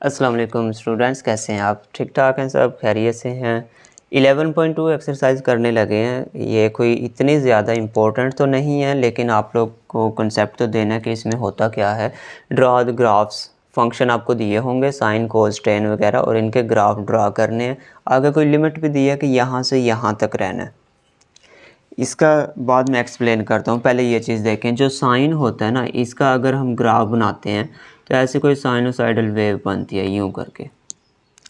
अस्सलाम वालेकुम स्टूडेंट्स, कैसे हैं आप? ठीक ठाक हैं, सब खैरियत से हैं। 11.2 एक्सरसाइज करने लगे हैं। ये कोई इतनी ज़्यादा इम्पोर्टेंट तो नहीं है, लेकिन आप लोग को कंसेप्ट तो देना कि इसमें होता क्या है। ड्रा द ग्राफ्स फंक्शन आपको दिए होंगे, साइन कोस टेन वगैरह, और इनके ग्राफ ड्रा करने हैं। आगे कोई लिमिट भी दी है कि यहाँ से यहाँ तक रहना है। इसका बाद में एक्सप्लेन करता हूँ, पहले ये चीज़ देखें। जो साइन होता है ना, इसका अगर हम ग्राफ बनाते हैं तो ऐसे कोई साइनोसाइडल वेव बनती है यूँ करके।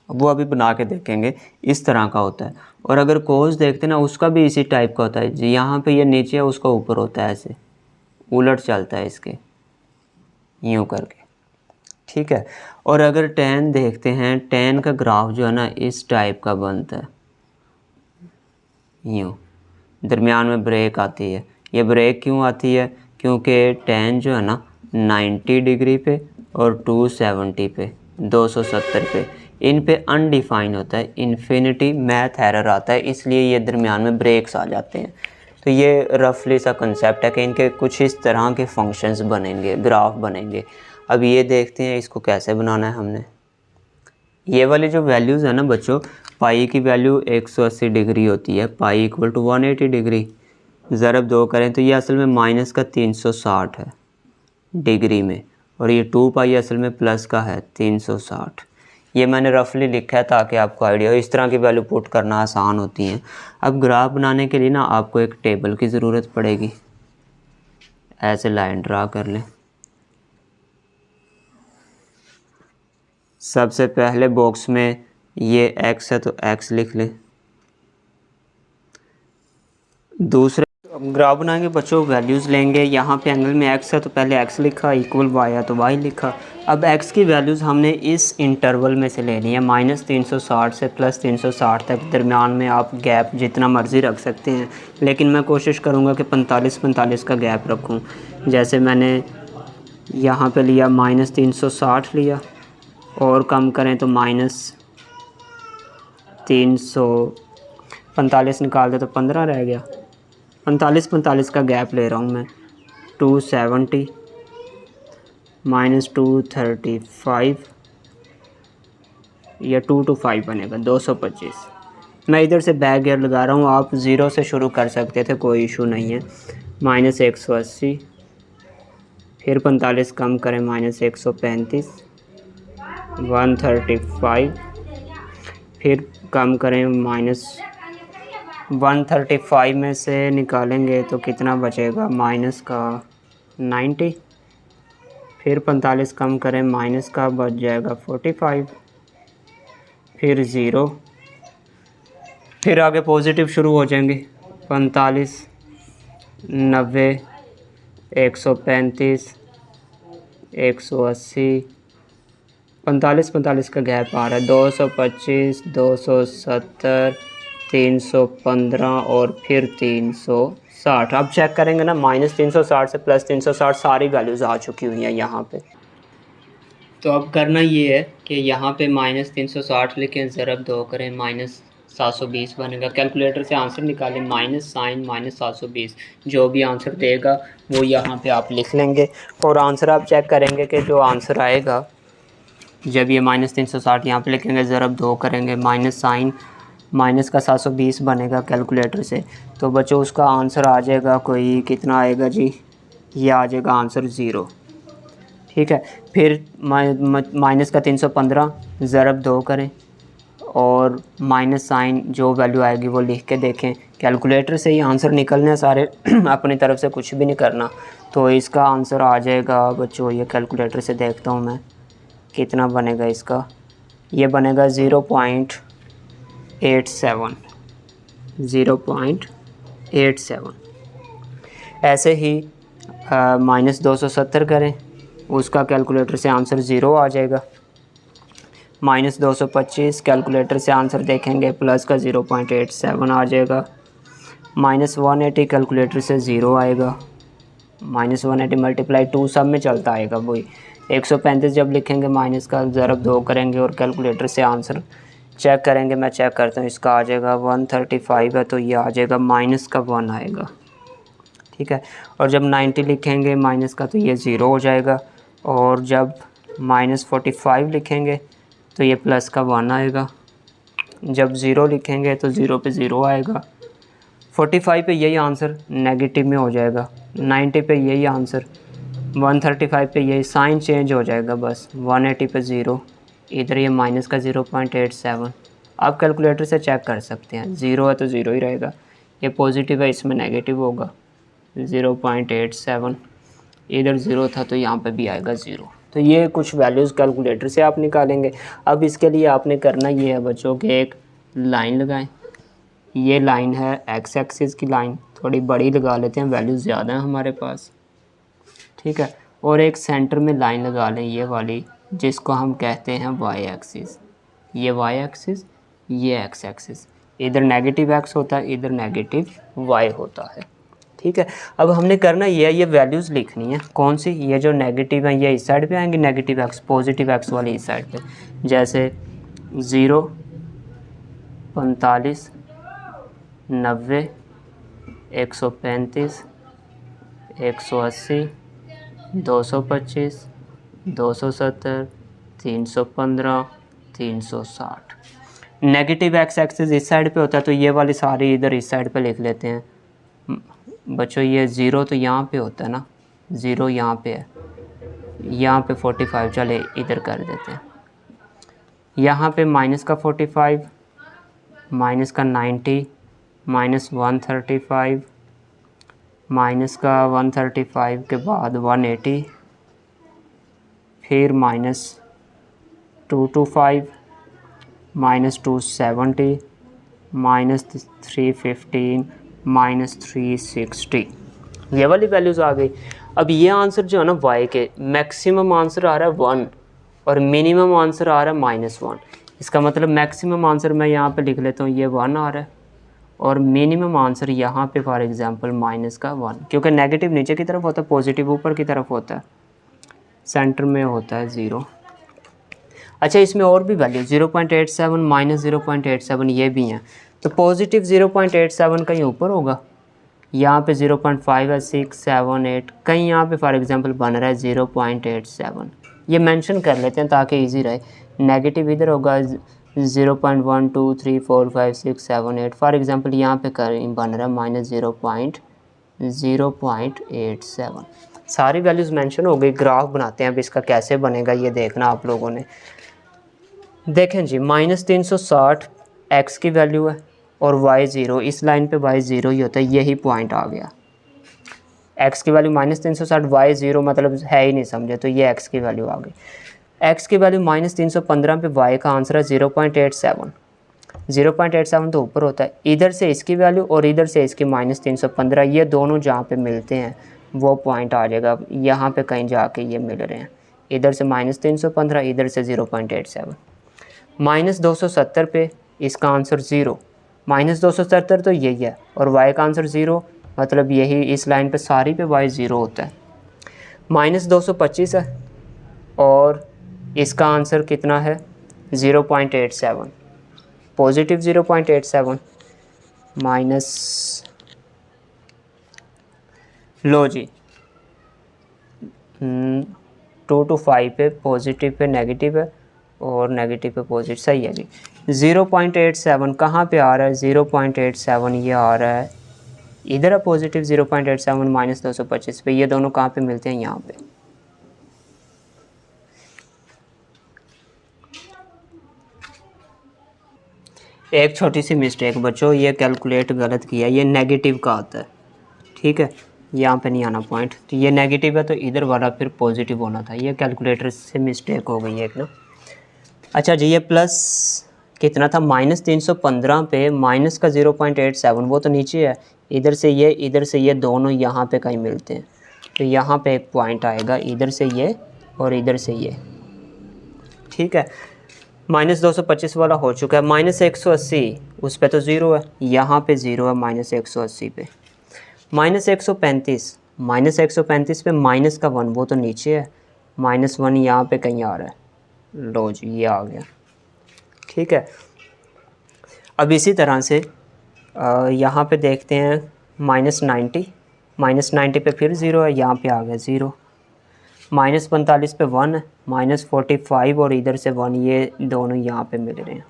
वो अभी बना के देखेंगे, इस तरह का होता है। और अगर कोस देखते हैं ना, उसका भी इसी टाइप का होता है जी। यहाँ पे ये नीचे है, उसका ऊपर होता है, ऐसे उलट चलता है इसके, यूँ करके। ठीक है। और अगर टेन देखते हैं, टेन का ग्राफ जो है ना इस टाइप का बनता है, यूँ। दरमियान में ब्रेक आती है। ये ब्रेक क्यों आती है? क्योंकि टेन जो है ना 90 डिग्री पे और 270 पे, 270 पे, इन पे अनडिफाइन होता है, इन्फिनिटी मैथ एरर आता है, इसलिए ये दरमियान में ब्रेक्स आ जाते हैं। तो ये रफली सा कंसेप्ट है कि इनके कुछ इस तरह के फंक्शंस बनेंगे, ग्राफ बनेंगे। अब ये देखते हैं इसको कैसे बनाना है हमने। ये वाली जो वैल्यूज़ है ना बच्चों, पाई की वैल्यू 180 डिग्री होती है, पाई इक्वल टू 180 डिग्री। ज़रब 2 करें तो ये असल में माइनस का 360 है डिग्री में, और ये 2 पाई असल में प्लस का है 360। ये मैंने रफली लिखा है ताकि आपको आइडिया हो। इस तरह की वैल्यू पुट करना आसान होती हैं। अब ग्राफ बनाने के लिए ना आपको एक टेबल की ज़रूरत पड़ेगी। ऐसे लाइन ड्रा कर लें। सबसे पहले बॉक्स में ये x है तो x लिख लें। दूसरे ग्राफ बनाएंगे बच्चों, वैल्यूज़ लेंगे। यहाँ पे एंगल में x है तो पहले x लिखा, इक्वल y है तो y लिखा। अब x की वैल्यूज़ हमने इस इंटरवल में से लेनी है, -360 से +360 तक। दरमियान में आप गैप जितना मर्ज़ी रख सकते हैं, लेकिन मैं कोशिश करूँगा कि 45-45 का गैप रखूँ। जैसे मैंने यहाँ पे लिया -360 लिया, और कम करें तो -345 निकाल दे तो 15 रह गया। 45-45 का गैप ले रहा हूँ मैं। 270 -235, या 2 to 5 बनेगा 225। मैं इधर से बैक गियर लगा रहा हूँ, आप ज़ीरो से शुरू कर सकते थे, कोई इशू नहीं है। -180, फिर 45 कम करें -135, 135, फिर कम करें -135 में से निकालेंगे तो कितना बचेगा, माइनस का 90, फिर 45 कम करें, माइनस का बच जाएगा 45, फिर ज़ीरो, फिर आगे पॉजिटिव शुरू हो जाएंगे। 45, 90, 135, 180, 45-45 का गैप आ रहा है। 225, 270, 315 और फिर 360। अब चेक करेंगे ना, -360 से +360 सारी वैल्यूज़ आ चुकी हुई हैं यहाँ पे। तो अब करना ये है कि यहाँ पे -360 लिखें, ज़रब 2 करें, -720 बनेगा। कैलकुलेटर से आंसर निकालें, माइनस साइन -720। जो भी आंसर देगा वो यहाँ पे आप लिख लेंगे, और आंसर आप चेक करेंगे कि जो आंसर आएगा, जब ये -360 यहाँ पे लिखेंगे, ज़रब 2 करेंगे, माइनस साइन माइनस का 720 बनेगा कैलकुलेटर से, तो बच्चों उसका आंसर आ जाएगा कोई, कितना आएगा जी, ये आ जाएगा आंसर 0। ठीक है। फिर माइनस का 315, ज़रब 2 करें, और माइनस साइन जो वैल्यू आएगी वो लिख के देखें। कैलकुलेटर से ही आंसर निकलने हैं सारे अपनी तरफ से कुछ भी नहीं करना। तो इसका आंसर आ जाएगा बच्चों, ये कैलकुलेटर से देखता हूँ मैं कितना बनेगा इसका। ये बनेगा 0.87, 0.87। ऐसे ही -270 करें, उसका कैलकुलेटर से आंसर 0 आ जाएगा। -225 कैलकुलेटर से आंसर देखेंगे, प्लस का 0.87 आ जाएगा। -180 कैलकुलेटर से 0 आएगा। -180 मल्टीप्लाई 2 सब में चलता आएगा वही। 135 जब लिखेंगे, माइनस का ज़रब 2 करेंगे और कैलकुलेटर से आंसर चेक करेंगे। मैं चेक करता हूँ, इसका आ जाएगा 135 है तो ये आ जाएगा माइनस का 1 आएगा। ठीक है। और जब 90 लिखेंगे माइनस का तो ये 0 हो जाएगा, और जब -45 लिखेंगे तो ये प्लस का 1 आएगा। जब 0 लिखेंगे तो 0 पे 0 आएगा। 45 पे यही आंसर नेगेटिव में हो जाएगा, 90 पे यही आंसर, 135 पे यही साइन चेंज हो जाएगा बस, 180 पे 0, इधर ये माइनस का 0.87। आप कैलकुलेटर से चेक कर सकते हैं, 0 है तो 0 ही रहेगा, ये पॉजिटिव है इसमें नेगेटिव होगा 0.87, इधर 0 था तो यहाँ पे भी आएगा 0। तो ये कुछ वैल्यूज़ कैलकुलेटर से आप निकालेंगे। अब इसके लिए आपने करना ये है बच्चों कि एक लाइन लगाएं, ये लाइन है एक्स एक्सिस की लाइन, थोड़ी बड़ी लगा लेते हैं, वैल्यूज़ ज़्यादा हैं हमारे पास, ठीक है। और एक सेंटर में लाइन लगा लें ये वाली, जिसको हम कहते हैं वाई एक्सिस, ये वाई एक्सिस, ये एक्स एक्सिस, इधर नेगेटिव एक्स होता है, इधर नेगेटिव वाई होता है, ठीक है। अब हमने करना ये वैल्यूज़ लिखनी है, कौन सी, ये जो नेगेटिव है ये इस साइड पे आएंगे, नेगेटिव एक्स, पॉजिटिव एक्स वाली इस साइड पे, जैसे 0, 45, 90, 135, 180, 225, 270, 315, 360। नेगेटिव एक्स एक्सिस इस साइड पे होता है तो ये वाली सारी इधर इस साइड पे लिख लेते हैं बच्चों। ये 0 तो यहाँ पे होता है ना, 0 यहाँ पे है, यहाँ पे 45 चले इधर कर देते हैं, यहाँ पे माइनस का 45, माइनस का 90, माइनस 135, माइनस का 135 के बाद 180, फिर माइनस 225, माइनस 270, माइनस 315, माइनस 360, ये वाली वैल्यूज़ आ गई। अब ये आंसर जो है ना y के, मैक्सिमम आंसर आ रहा है 1 और मिनिमम आंसर आ रहा है -1। इसका मतलब मैक्सिमम आंसर मैं यहाँ पे लिख लेता हूँ, ये 1 आ रहा है, और मिनिमम आंसर यहाँ पे फॉर एग्जांपल माइनस का 1, क्योंकि नेगेटिव नीचे की तरफ होता है, पॉजिटिव ऊपर की तरफ होता है, सेंटर में होता है 0। अच्छा, इसमें और भी वैल्यू 0.87, -0.87 ये भी हैं, तो पॉजिटिव 0.87 कहीं ऊपर होगा, यहाँ पे 0.5 है, 6, 7, 8, कहीं यहाँ पे फॉर एग्जांपल बन रहा है 0.87, ये मेंशन कर लेते हैं ताकि इजी रहे। नेगेटिव इधर होगा 0.1, 2, 3, 4, 5, 6, 7, 8, फॉर एग्जांपल यहाँ पे बन रहा है -0.87। सारी वैल्यूज़ मेंशन हो गई। ग्राफ बनाते हैं, अब इसका कैसे बनेगा ये देखना आप लोगों ने। देखें जी, -360 एक्स की वैल्यू है और y 0, इस लाइन पे y 0 ही होता है, यही पॉइंट आ गया। x की वैल्यू -360, y 0 मतलब है ही नहीं समझे, तो ये x की वैल्यू आ गई। x की वैल्यू -315 पे y का आंसर है 0.87, 0.87 तो ऊपर होता है, इधर से इसकी वैल्यू और इधर से इसकी -315, ये दोनों जहाँ पे मिलते हैं वो पॉइंट आ जाएगा, यहाँ पे कहीं जाके ये मिल रहे हैं, इधर से -315, इधर से 0.87, -270 पे इसका आंसर 0, -270 तो यही है, और y का आंसर 0, मतलब यही इस लाइन पे सारी पे y 0 होता है। -225 है और इसका आंसर कितना है 0.87, पॉजिटिव 0.87 माइनस, लो जी 2 to 5 पे पॉजिटिव पे नेगेटिव है और नेगेटिव पे पॉजिटिव, सही है जी। 0.87 कहाँ पे आ रहा है, 0.87 ये आ रहा है इधर है पॉजिटिव, 0.87 -225 पे, ये दोनों कहाँ पे मिलते हैं, यहाँ पे। एक छोटी सी मिस्टेक बच्चों, ये कैलकुलेट गलत किया, ये नेगेटिव का आता है, ठीक है, यहाँ पे नहीं आना पॉइंट, तो ये नेगेटिव है तो इधर वाला फिर पॉजिटिव होना था, ये कैलकुलेटर से मिस्टेक हो गई है एक ना। अच्छा जी, ये प्लस कितना था, -315 पे माइनस का 0.87, वो तो नीचे है, इधर से ये दोनों यहाँ पे कहीं मिलते हैं, तो यहाँ पे एक पॉइंट आएगा, इधर से ये और इधर से ये, ठीक है। -225 वाला हो चुका है, -180 उस पे तो 0 है, यहाँ पे 0 है -180 पे, -135 पे माइनस का 1, वो तो नीचे है, -1 यहाँ पे कहीं आ रहा है, लो जी ये आ गया, ठीक है। अब इसी तरह से यहाँ पे देखते हैं -90 पे फिर 0 है, यहाँ पे आ गया 0, -45 पे 1 है, -45 और इधर से 1, ये दोनों यहाँ पे मिल रहे हैं।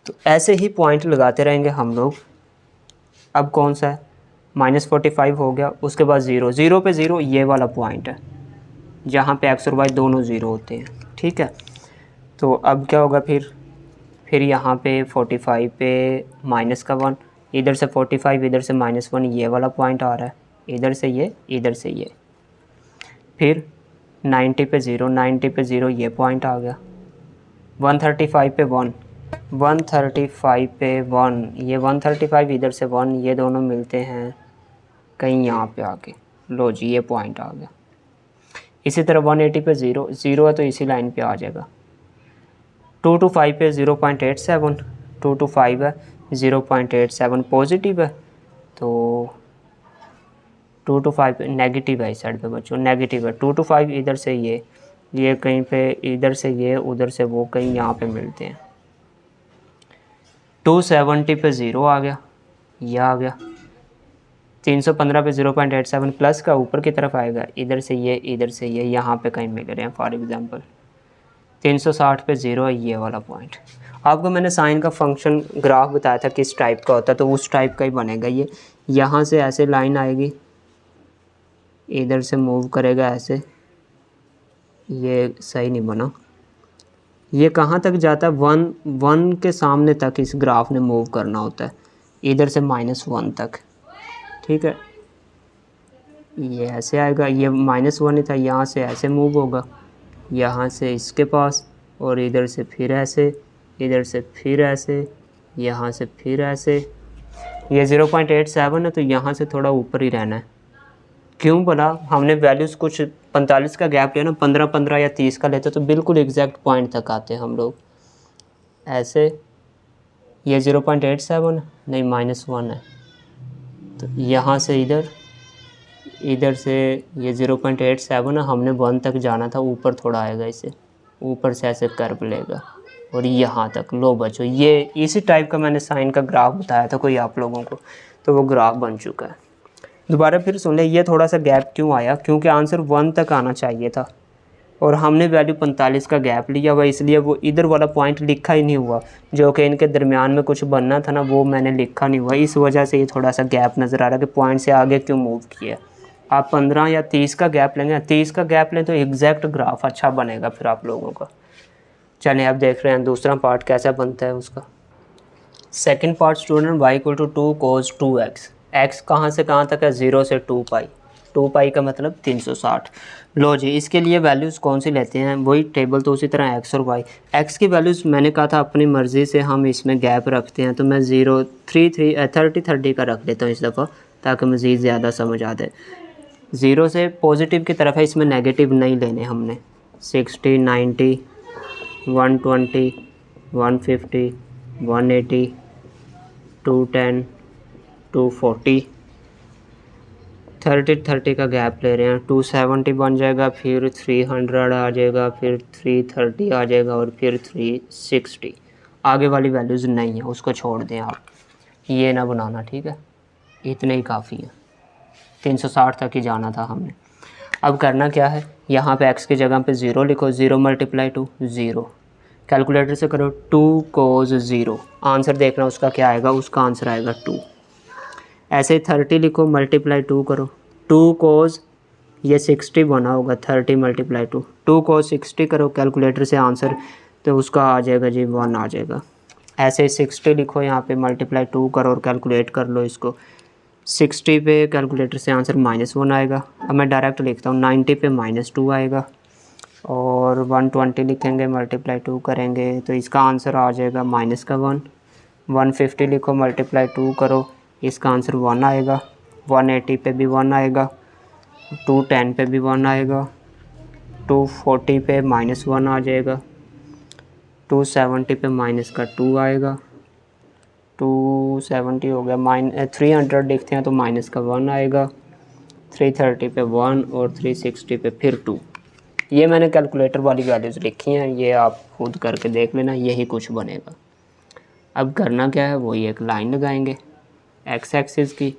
तो ऐसे ही पॉइंट लगाते रहेंगे हम लोग। अब कौन सा है, -45 हो गया, उसके बाद 0, 0 पे 0 ये वाला पॉइंट है जहाँ पे x और y दोनों 0 होते हैं, ठीक है। तो अब क्या होगा फिर यहाँ पे 45 पे -1, इधर से 45, इधर से -1, ये वाला पॉइंट आ रहा है, इधर से ये, इधर से ये। फिर 90 पे 0, 90 पे 0 ये पॉइंट आ गया। 135 पे 1, 135 पे 1, ये 135 इधर से 1, ये दोनों मिलते हैं कहीं यहाँ पे आके, लो जी ये पॉइंट आ गया। इसी तरह 180 पे 0, 0 है तो इसी लाइन पे आ जाएगा। 2 to 5 पे 0.87, 2 to 5 है 0.87 पॉजिटिव है, तो 2 to 5 नेगेटिव है इस साइड पे बच्चों, नेगेटिव है। 2 to 5 इधर से ये कहीं पे, इधर से ये, उधर से वो, कहीं यहाँ पे मिलते हैं। 270 पे 0 आ गया, यह आ गया। 315 पे 0.87 प्लस का ऊपर की तरफ आएगा, इधर से ये, इधर से ये, यहाँ पे कहीं मिल रहे हैं फॉर एग्जांपल। 360 पे 0 है ये वाला पॉइंट। आपको मैंने साइन का फंक्शन ग्राफ बताया था किस टाइप का होता है, तो उस टाइप का ही बनेगा ये। यहाँ से ऐसे लाइन आएगी, इधर से मूव करेगा ऐसे, ये सही नहीं बना। ये कहाँ तक जाता है, 1 के सामने तक इस ग्राफ ने मूव करना होता है, इधर से -1 तक, ठीक है। ये ऐसे आएगा, ये -1 ही था, यहाँ से ऐसे मूव होगा, यहाँ से इसके पास, और इधर से फिर ऐसे, इधर से फिर ऐसे, यहाँ से फिर ऐसे। ये 0.87 है तो यहाँ से थोड़ा ऊपर ही रहना है। क्यों बोला, हमने वैल्यूज़ कुछ 45 का गैप लिया ना, 15-15 या 30 का लेते तो बिल्कुल एग्जैक्ट पॉइंट तक आते हैं हम लोग। ऐसे ये 0.87 नहीं -1 है, तो यहाँ से इधर से ये 0.87 है, हमने 1 तक जाना था, ऊपर थोड़ा आएगा, इसे ऊपर से ऐसे कर्व लेगा और यहाँ तक। लो बच्चों ये इसी टाइप का मैंने साइन का ग्राफ बताया था कोई आप लोगों को, तो वो ग्राफ बन चुका है। दोबारा फिर सुन ले, ये थोड़ा सा गैप क्यों आया, क्योंकि आंसर 1 तक आना चाहिए था और हमने वैल्यू 45 का गैप लिया हुआ, इसलिए वो इधर वाला पॉइंट लिखा ही नहीं हुआ, जो कि इनके दरमियान में कुछ बनना था ना, वो मैंने लिखा नहीं हुआ। इस वजह से ये थोड़ा सा गैप नज़र आ रहा है कि पॉइंट से आगे क्यों मूव किया। आप 15 या 30 का गैप लेंगे, 30 का गैप लें तो एग्जैक्ट ग्राफ अच्छा बनेगा फिर आप लोगों का। चलें अब देख रहे हैं दूसरा पार्ट कैसा बनता है उसका। Second part student, y = 2 cos 2x। x कहाँ से कहाँ तक है, 0 से 2 पाई, 2 पाई का मतलब 360। लो जी इसके लिए वैल्यूज़ कौन सी लेते हैं, वही टेबल, तो उसी तरह x और y। x की वैल्यूज़ मैंने कहा था अपनी मर्ज़ी से हम इसमें गैप रखते हैं, तो मैं 0, 30 का रख लेता हूँ इस दफ़ा, ताकि मज़ीद ज़्यादा समझ आ जाए। 0 से पॉजिटिव की तरफ है, इसमें नेगेटिव नहीं लेने हमने। 60, 90, 120, 150, 180, 210, 240, 30 का गैप ले रहे हैं। 270 बन जाएगा, फिर 300 आ जाएगा, फिर 330 आ जाएगा और फिर 360। आगे वाली वैल्यूज़ नहीं है, उसको छोड़ दें आप, ये ना बनाना, ठीक है। इतने ही काफ़ी है, 360 तक ही जाना था हमने। अब करना क्या है, यहाँ पे x की जगह पे 0 लिखो, 0 × 2 0। कैलकुलेटर से करो 2 cos 0, आंसर देखना उसका क्या आएगा, उसका आंसर आएगा 2। ऐसे 30 लिखो, मल्टीप्लाई 2 करो, 2 cos ये 60 बना होगा, 30 × 2, 2 cos 60 करो कैलकुलेटर से आंसर, तो उसका आ जाएगा जी 1 आ जाएगा। ऐसे 60 लिखो, यहाँ पे मल्टीप्लाई 2 करो और कैलकुलेट कर लो इसको। 60 पे कैलकुलेटर से आंसर -1 आएगा। अब मैं डायरेक्ट लिखता हूँ, 90 पे -2 आएगा और 120 लिखेंगे, मल्टीप्लाई 2 करेंगे तो इसका आंसर आ जाएगा -1। 150 लिखो, मल्टीप्लाई 2 करो, इसका आंसर 1 आएगा। 180 पे भी 1 आएगा, 210 पे भी 1 आएगा, 240 पे -1 आ जाएगा, 270 पे -2 आएगा, 270 हो गया, 300 लिखते हैं तो -1 आएगा, 330 पे 1 और 360 पे फिर 2। ये मैंने कैलकुलेटर वाली वैल्यूज़ लिखी हैं, ये आप खुद करके देख लेना, यही कुछ बनेगा। अब करना क्या है, वही एक लाइन लगाएंगे x एक्सिस की,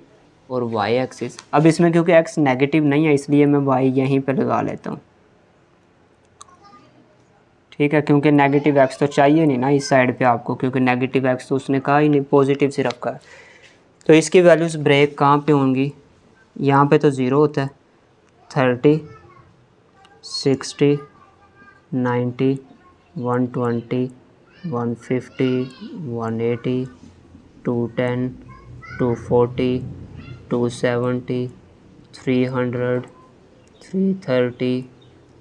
और वाई एक्सिस। अब इसमें क्योंकि एक्स नेगेटिव नहीं है इसलिए मैं वाई यहीं पे लगा लेता हूँ, ठीक है, क्योंकि नेगेटिव एक्स तो चाहिए नहीं ना इस साइड पे आपको, क्योंकि नेगेटिव एक्स तो उसने कहा ही नहीं, पॉजिटिव सिर्फ का। तो इसकी वैल्यूज़ ब्रेक कहाँ पे होंगी, यहाँ पे तो ज़ीरो होता है, 30, 60, 90, 120, 150, 180, 210, 240, 270, 300, 330,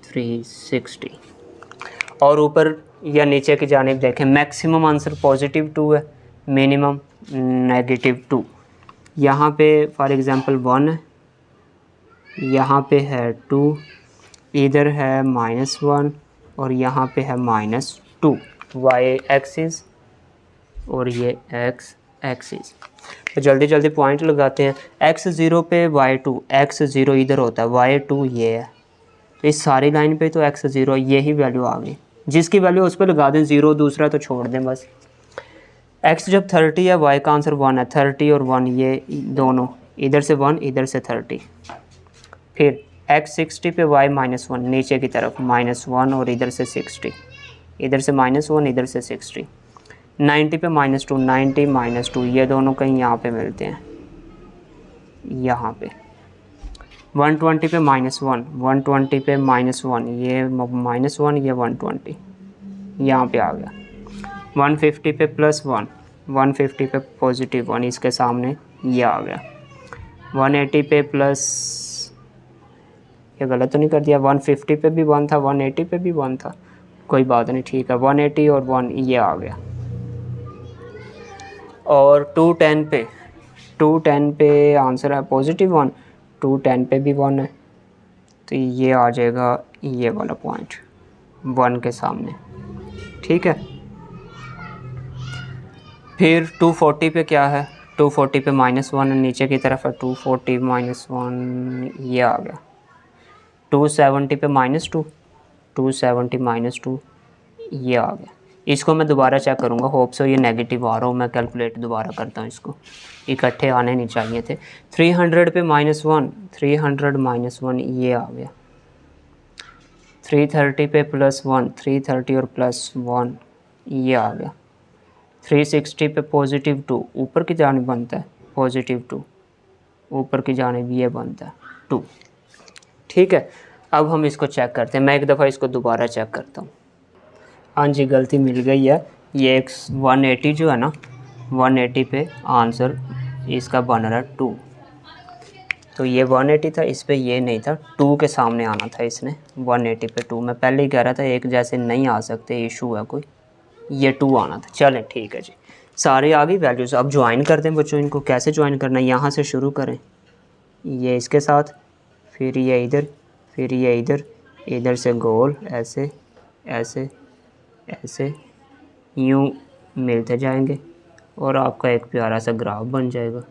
360। और ऊपर या नीचे की जानिब देखें, मैक्सिमम आंसर पॉजिटिव 2 है, मिनिमम नेगेटिव 2। यहाँ पे फॉर एग्ज़ाम्पल 1 है, यहाँ पे है 2, इधर है -1 और यहाँ पे है -2, वाई एक्सिस और ये एक्स एक्सिस। तो जल्दी जल्दी पॉइंट लगाते हैं। x0 पे y2, x0 इधर होता है, y2 ये है, तो इस सारी लाइन पे तो x0 यही वैल्यू आ गई, जिसकी वैल्यू उस पर लगा दें 0, दूसरा तो छोड़ दें बस। x जब 30 है, y का आंसर 1 है, 30 और 1 ये दोनों, इधर से 1 इधर से 30। फिर x 60 पे y -1 नीचे की तरफ -1 और इधर से 60, इधर से -1 इधर से 60। 90 पे -2, 90 -2 ये दोनों कहीं यहाँ पे मिलते हैं, यहाँ पे। 120 पे -1, 120 पे -1 ये -1 ये 120 यहाँ पे आ गया। 150 पे +1, 150 पे +1 इसके सामने ये आ गया। 180 पे प्लस, ये गलत तो नहीं कर दिया, 150 पे भी 1 था, 180 पे भी 1 था, कोई बात नहीं, ठीक है। 180 और 1 ये आ गया। और 210 पे आंसर है +1, 210 पे भी 1 है, तो ये आ जाएगा ये वाला पॉइंट 1 के सामने, ठीक है। फिर 240 पे क्या है, 240 पे -1 नीचे की तरफ है, 240 -1 ये आ गया। 270 पे -2, 270 -2 ये आ गया। इसको मैं दोबारा चेक करूँगा, होप सो ये नेगेटिव आ रहा हूँ, मैं कैलकुलेट दोबारा करता हूँ, इसको इकट्ठे आने नहीं चाहिए थे। 300 पे -1, 300 -1 ये आ गया। 330 पे +1, 330 और +1 ये आ गया। 360 पे +2 ऊपर की जानिब बनता है, +2 ऊपर की जानिब ये बनता है 2, ठीक है। अब हम इसको चेक करते हैं, मैं एक दफ़ा इसको दोबारा चेक करता हूँ। हाँ जी, गलती मिल गई है, ये एक 180 जो है ना, 180 पे आंसर इसका बन रहा है 2, तो ये 180 था, इस पे ये नहीं था, 2 के सामने आना था इसने, 180 पे 2। मैं पहले ही कह रहा था एक जैसे नहीं आ सकते, इशू है कोई, ये 2 आना था। चलें ठीक है जी, सारे आ गई वैल्यूज़। अब ज्वाइन करते हैं बच्चों, इनको कैसे ज्वाइन करना है, यहाँ से शुरू करें, ये इसके साथ, फिर ये इधर, फिर ये इधर, इधर से गोल ऐसे ऐसे ऐसे यूँ मिलते जाएंगे और आपका एक प्यारा सा ग्राफ बन जाएगा,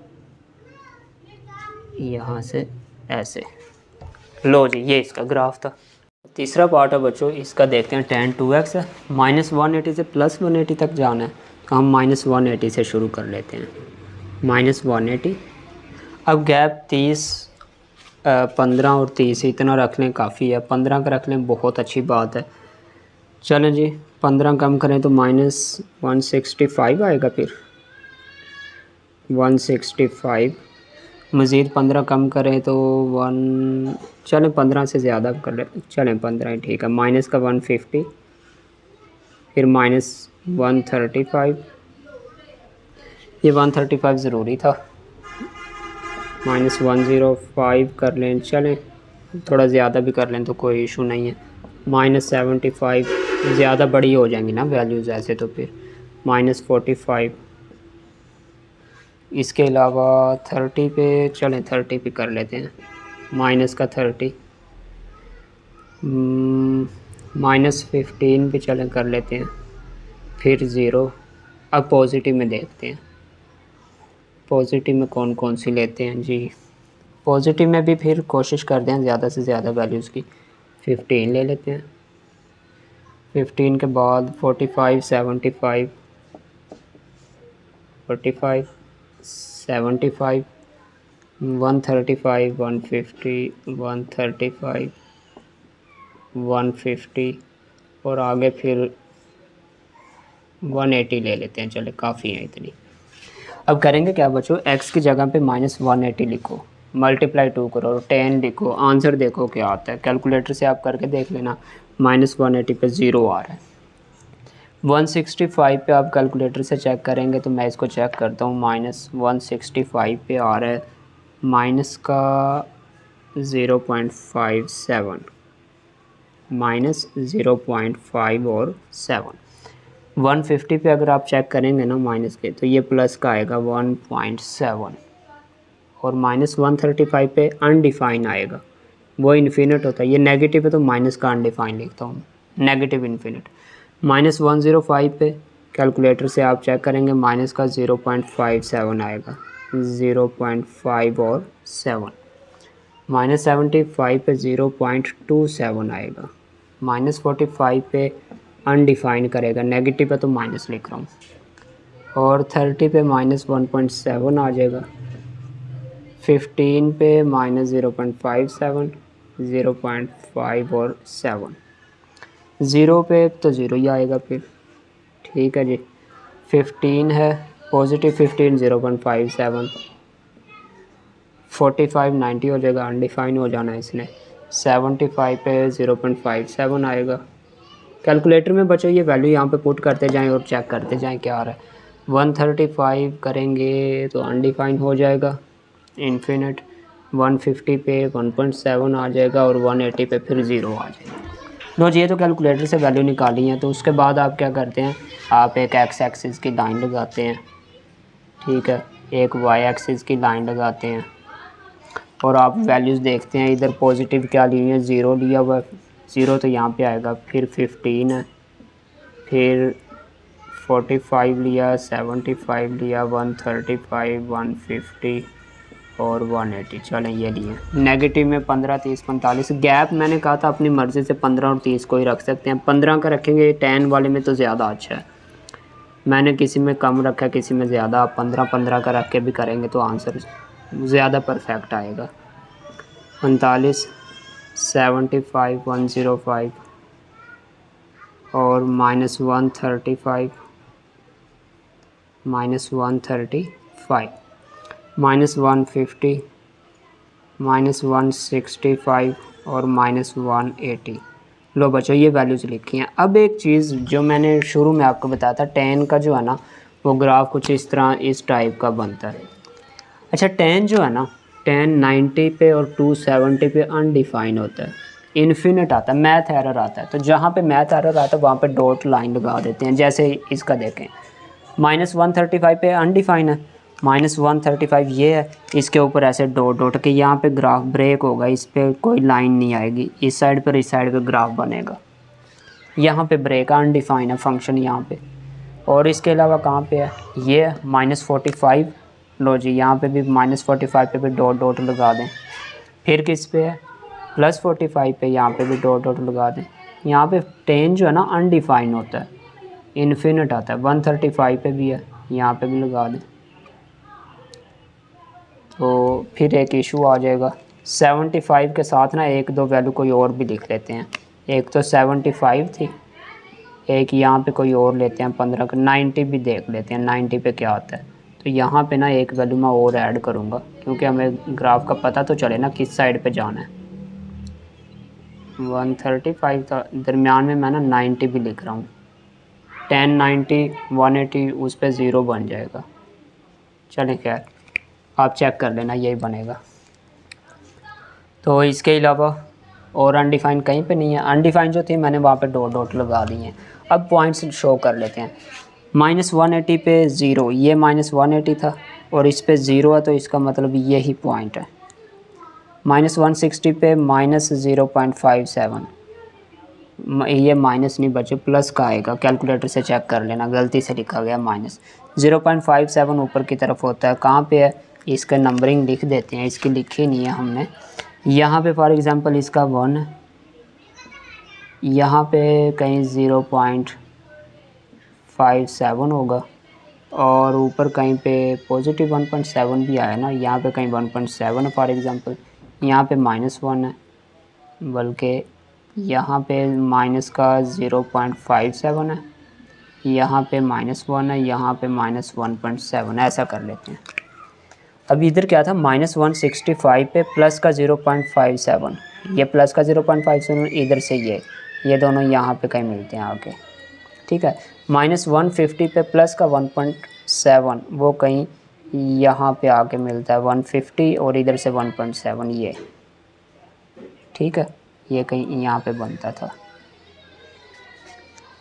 यहाँ से ऐसे। लो जी, ये इसका ग्राफ था। तीसरा पार्ट है बच्चों, इसका देखते हैं। tan 2x है, -180 से +180 तक जाना है, तो हम -180 से शुरू कर लेते हैं, -180। अब गैप 30, 15 और 30 इतना रख लें, काफ़ी है, 15 का रख लें, बहुत अच्छी बात है। चलें जी, 15 कम करें तो -165 आएगा, फिर 165, मज़ीद 15 कम करें तो 1, चलें 15 से ज़्यादा कर ले, चलें 15 ही ठीक है, माइनस का 150, फिर -135, ये 135 ज़रूरी था, -105 कर लें, चलें थोड़ा ज़्यादा भी कर लें तो कोई इशू नहीं है, -75, ज़्यादा बड़ी हो जाएंगी ना वैल्यूज़ ऐसे, तो फिर -45। इसके अलावा 30 पे, चलें 30 पे कर लेते हैं, माइनस का 30, -15 पे चलें कर लेते हैं, फिर 0। अब पॉजिटिव में देखते हैं, पॉजिटिव में कौन कौन सी लेते हैं जी। पॉजिटिव में भी फिर कोशिश करते हैं ज़्यादा से ज़्यादा वैल्यूज़ की, 15 ले लेते हैं, 15 के बाद 45, 75, 45, 75, 135, 150, 135, 150 और आगे फिर 180 ले लेते हैं। चले काफ़ी है इतनी। अब करेंगे क्या बच्चों, x की जगह पे -180 लिखो, मल्टीप्लाई 2 करो और 10 लिखो, आंसर देखो क्या आता है। कैलकुलेटर से आप करके देख लेना। -180 पे 0 आ रहा है। 165 पे आप कैलकुलेटर से चेक करेंगे तो मैं इसको चेक करता हूँ। -165 पे आ रहा है माइनस का 0.57, -0.5 और 7। 150 पे अगर आप चेक करेंगे ना माइनस के, तो ये प्लस का आएगा 1.7 और -135 पे अनडिफाइन आएगा, वो इन्फिनिट होता है। ये नेगेटिव है तो माइनस का अनडिफाइन लिखता हूँ, नेगेटिव इन्फिनिट। -105 पे कैलकुलेटर से आप चेक करेंगे माइनस का 0.57 आएगा, 0.5 और 7। -75 पे 0.27 आएगा। -45 पे अनडिफाइन करेगा, नेगेटिव है तो माइनस लिख रहा हूँ। और 30 पे -1.7 आ जाएगा। 15 पे -0.57, 0.5 और 7। 0 पे तो 0 ही आएगा फिर, ठीक है जी। 15 है, पॉजिटिव 15 0.57, 45 90 हो जाएगा, अनडिफाइन हो जाना है इसने। 75 पे 0.57 आएगा। कैलकुलेटर में बच्चों ये वैल्यू यहाँ पे पुट करते जाएं और चेक करते जाएं क्या आ रहा है। 135 करेंगे तो अनडिफाइन हो जाएगा, इन्फिनिट। 150 पे 1.7 आ जाएगा और 180 पे फिर 0 आ जाएगा। लो जी, ये तो कैलकुलेटर से वैल्यू निकाली है। तो उसके बाद आप क्या करते हैं, आप एक एक्स एक्सिस की लाइन लगाते हैं, ठीक है, एक वाई एक्सिस की लाइन लगाते हैं और आप वैल्यूज़ देखते हैं। इधर पॉजिटिव क्या ली है, 0 लिया हुआ, 0 तो यहाँ पे आएगा। फिर 15 है, फिर 45 लिया, 75 लिया, 135, 150 और 180। चलें ये लिए। नेगेटिव में 15, 30, 45। गैप मैंने कहा था अपनी मर्ज़ी से 15 और 30 को ही रख सकते हैं। 15 का रखेंगे 10 वाले में तो ज़्यादा अच्छा है। मैंने किसी में कम रखा, किसी में ज़्यादा। आप 15 का रख के भी करेंगे तो आंसर ज़्यादा परफेक्ट आएगा। 45, 75, 105 और -135, -135, -150, -165 और -180। लो बच्चों, ये वैल्यूज़ लिखी हैं। अब एक चीज़ जो मैंने शुरू में आपको बताया था, 10 का जो है ना वो ग्राफ कुछ इस तरह, इस टाइप का बनता है। अच्छा, 10 जो है ना, 10 90 पे और 270 पे अनडिफाइन होता है, इन्फिनिट आता है, मैथ एरर आता है। तो जहाँ पे मैथ एरर आता है वहाँ पे डॉट लाइन लगा देते हैं। जैसे इसका देखें, -135 पे अनडिफाइन है, -135 ये है, इसके ऊपर ऐसे डॉट डॉट के यहाँ पे ग्राफ ब्रेक होगा, इस पर कोई लाइन नहीं आएगी, इस साइड पर इस साइड पर ग्राफ बनेगा। यहाँ पे ब्रेक अनडिफाइन है फंक्शन यहाँ पे। और इसके अलावा कहाँ पे है, ये -45। लो जी, यहाँ पे भी -45 पे भी डॉट डॉट लगा दें। फिर किस पे है, +45 पे, यहाँ पे भी डॉट डॉट लगा दें। यहाँ पे 10 जो है ना अनडिफाइन होता है, इन्फिनिट आता है। 135 पे भी है, यहाँ पे भी लगा दें। तो फिर एक इशू आ जाएगा। 75 के साथ ना एक दो वैल्यू कोई और भी लिख लेते हैं। एक तो 75 थी, एक यहाँ पे कोई और लेते हैं 15 का। 90 भी देख लेते हैं, 90 पे क्या आता है। तो यहाँ पे ना एक वैल्यू मैं और ऐड करूँगा, क्योंकि हमें ग्राफ का पता तो चले ना किस साइड पे जाना है। 135 था, दरमियान में मैं ना 90 भी लिख रहा हूँ। 10, 90, 180, उस पर 0 बन जाएगा। चलें खैर, आप चेक कर लेना, यही बनेगा। तो इसके अलावा और अनडिफाइन कहीं पे नहीं है। अनडिफाइन जो थी मैंने वहाँ पे डॉट डॉट लगा दी हैं। अब पॉइंट्स शो कर लेते हैं। -180 पे 0, ये -180 था और इस पे 0 है, तो इसका मतलब यही पॉइंट है। -160 पे -0.57, ये माइनस नहीं बचे, प्लस का आएगा। कैलकुलेटर से चेक कर लेना, गलती से लिखा गया -0.57 ऊपर की तरफ होता है। कहाँ पे है, इसका नंबरिंग लिख देते हैं, इसकी लिखी नहीं है हमने। यहाँ पे फॉर एग्ज़ाम्पल इसका 1 है, यहाँ पे कहीं 0.57 होगा और ऊपर कहीं पे पॉजिटिव 1.7 भी आया ना, यहाँ पे कहीं 1.7 है फॉर एग्ज़ाम्पल, यहाँ पे -1 है, बल्कि यहाँ पे माइनस का 0.57 है, यहाँ पे -1 है, यहाँ पे -1.7, ऐसा कर लेते हैं। अब इधर क्या था, -165 पे प्लस का 0.57, ये प्लस का 0.57 इधर से ये दोनों यहाँ पे कहीं मिलते हैं आके, ठीक है। -150 पे प्लस का 1.7 वो कहीं यहाँ पे आके मिलता है 150 और इधर से 1.7 ये, ठीक है, ये कहीं यहाँ पे बनता था।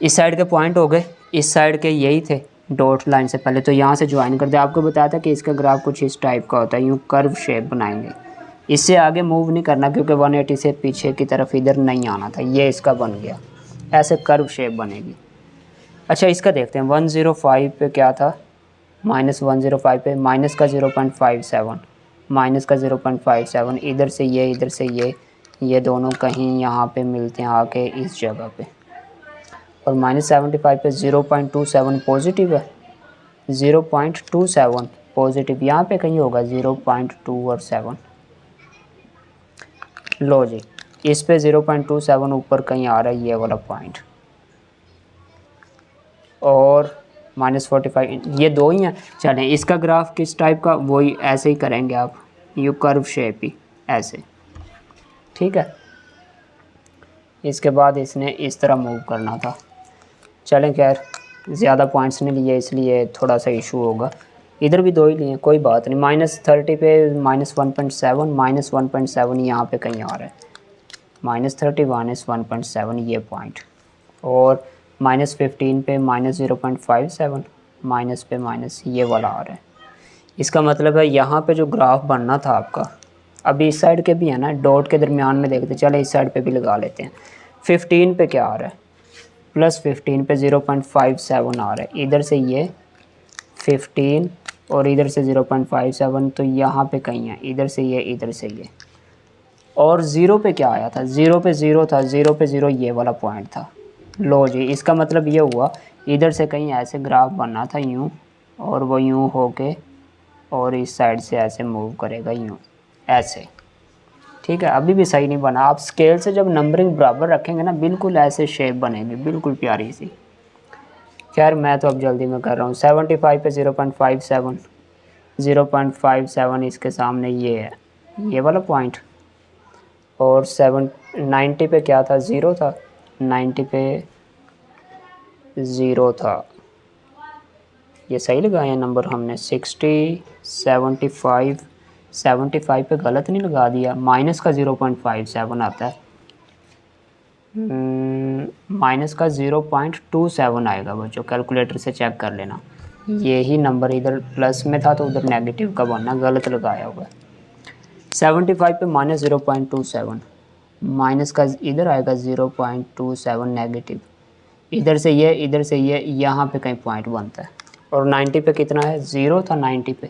इस साइड के पॉइंट हो गए, इस साइड के यही थे डॉट लाइन से पहले, तो यहाँ से ज्वाइन कर दे। आपको बताया था कि इसका ग्राफ कुछ इस टाइप का होता है, यूँ कर्व शेप बनाएंगे, इससे आगे मूव नहीं करना क्योंकि 180 से पीछे की तरफ इधर नहीं आना था, ये इसका बन गया, ऐसे कर्व शेप बनेगी। अच्छा इसका देखते हैं, 105 पे क्या था, -105 पे माइनस का 0.57, माइनस का 0.57, इधर से ये, इधर से ये दोनों कहीं यहाँ पे मिलते हैं आके इस जगह पे। और -75 पे 0.27 पॉजिटिव है, 0.27 पॉजिटिव, यहाँ पे कहीं होगा 0.2 और 7। लो जी, इस पे 0.27 ऊपर कहीं आ रहा है ये वाला पॉइंट, और -45, ये दो ही हैं। चलें इसका ग्राफ किस टाइप का, वही ऐसे ही करेंगे आप, यू कर्व शेप ही ऐसे, ठीक है। इसके बाद इसने इस तरह मूव करना था। चलें खैर ज़्यादा पॉइंट्स नहीं लिए इसलिए थोड़ा सा इशू होगा, इधर भी दो ही लिए, कोई बात नहीं। -30 पे -1.7, -1.7 यहाँ पे कहीं आ रहा है, -30 -1.7 ये पॉइंट, और -15 पे -0.57, माइनस पे माइनस ये वाला आ रहा है। इसका मतलब है यहाँ पे जो ग्राफ बनना था आपका, अभी इस साइड के भी है ना, डॉट के दरमियान में देखते, चले इस साइड पे भी लगा लेते हैं। 15 पे क्या आ रहा है, +15 पे 0.57 आ रहा है, इधर से ये 15 और इधर से 0.57, तो यहाँ पे कहीं है, इधर से ये, इधर से ये। और 0 पे क्या आया था, 0 पे 0 था, 0 पे 0 ये वाला पॉइंट था। लो जी, इसका मतलब ये हुआ इधर से कहीं ऐसे ग्राफ बनना था यूँ, और वो यूँ होके और इस साइड से ऐसे मूव करेगा यूँ ऐसे, ठीक है। अभी भी सही नहीं बना, आप स्केल से जब नंबरिंग बराबर रखेंगे ना, बिल्कुल ऐसे शेप बनेगी, बिल्कुल प्यारी सी। खैर मैं तो अब जल्दी में कर रहा हूँ। 75 पे 0.57, 0.57 इसके सामने ये है, ये वाला पॉइंट। और 90 पे क्या था, 0 था, 90 पे 0 था, ये सही लगाए हैं नंबर हमने। 60, 75 पे गलत नहीं लगा दिया, माइनस का 0.57 आता है, माइनस का 0.27 आएगा बच्चों, कैलकुलेटर से चेक कर लेना। यही नंबर इधर प्लस में था तो उधर नेगेटिव का बनना, गलत लगाया हुआ। 75 पे -0.27, माइनस का इधर आएगा 0.27 नेगेटिव, इधर से ये, इधर से ये, यहाँ पे कहीं पॉइंट बनता है। और 90 पे कितना है, 0 था 90 पे,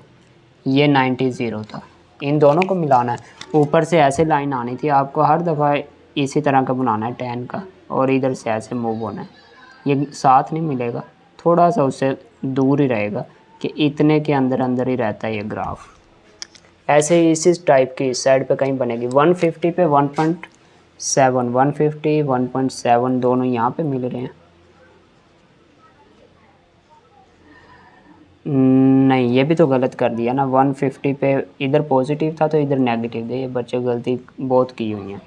ये 90 0 था, इन दोनों को मिलाना है। ऊपर से ऐसे लाइन आनी थी, आपको हर दफ़ा इसी तरह का बनाना है tan का, और इधर से ऐसे मूव होना है, ये साथ नहीं मिलेगा, थोड़ा सा उससे दूर ही रहेगा कि इतने के अंदर अंदर ही रहता है ये ग्राफ। ऐसे ही इसी टाइप की इस साइड पे कहीं बनेगी। 150 पे 1.7, 150 1.7 दोनों यहाँ पे मिल रहे हैं। नहीं, ये भी तो गलत कर दिया ना, 150 पे इधर पॉजिटिव था तो इधर नेगेटिव दे, ये बच्चे गलती बहुत की हुई हैं।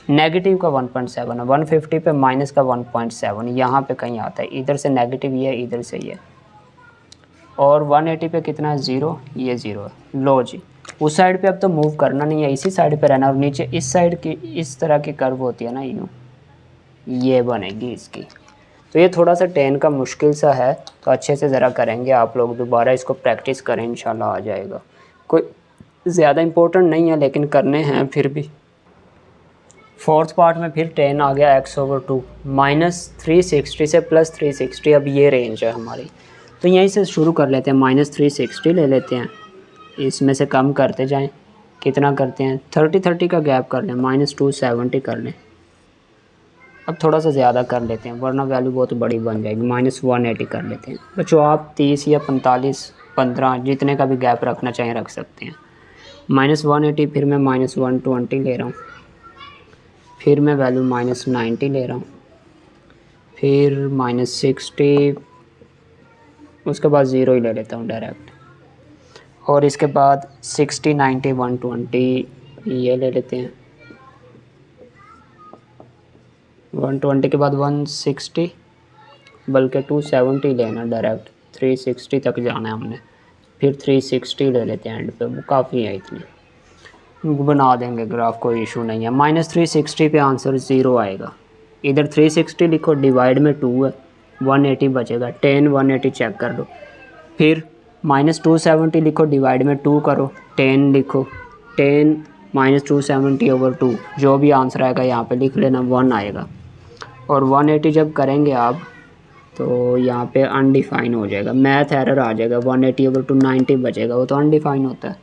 नेगेटिव का 1.7 है, 150 पे माइनस का 1.7 यहाँ पे कहीं आता है, इधर से नेगेटिव ये, इधर से ये। और 180 पे कितना है, 0, ये 0 है। लो जी, उस साइड पे अब तो मूव करना नहीं है, इसी साइड पे रहना। और नीचे इस साइड की इस तरह की कर्व होती है ना, यूँ ये बनेगी इसकी। तो ये थोड़ा सा tan का मुश्किल सा है, तो अच्छे से ज़रा करेंगे आप लोग, दोबारा इसको प्रैक्टिस करें, इंशाल्लाह आ जाएगा। कोई ज़्यादा इम्पोर्टेंट नहीं है लेकिन करने हैं फिर भी। फोर्थ पार्ट में फिर tan आ गया x/2, -360 से +360, अब ये रेंज है हमारी। तो यहीं से शुरू कर लेते हैं, -360 ले लेते हैं, इसमें से कम करते जाएं। कितना करते हैं, 30 का गैप कर लें, -270 कर लें, अब थोड़ा सा ज़्यादा कर लेते हैं वरना वैल्यू बहुत बड़ी बन जाएगी। -180 कर लेते हैं बच्चों। आप 30 या 45, 15 जितने का भी गैप रखना चाहें रख सकते हैं। -180 फिर मैं -120 ले रहा हूँ, फिर मैं वैल्यू -90 ले रहा हूँ, फिर -60, उसके बाद 0 ही ले लेता हूँ डायरेक्ट, और इसके बाद 60, 90, 120 ये ले लेते हैं। 120 के बाद 160, बल्कि 270 लेना डायरेक्ट, 360 तक जाना है हमने, फिर 360 ले लेते हैं एंड पे, वो काफ़ी है इतनी, बना देंगे ग्राफ, कोई इशू नहीं है। -360 पे आंसर 0 आएगा। इधर 360 लिखो, डिवाइड में 2 है, 180 बचेगा, 10 180 चेक कर लो। फिर -270 लिखो, डिवाइड में 2 करो, 10 लिखो, 10 -270/2, जो भी आंसर आएगा यहाँ पे लिख लेना, 1 आएगा। और 180 जब करेंगे आप तो यहाँ पे अनडिफाइन हो जाएगा, मैथ एरर आ जाएगा, 180/2 90 बचेगा, वो तो अनडिफाइन होता है।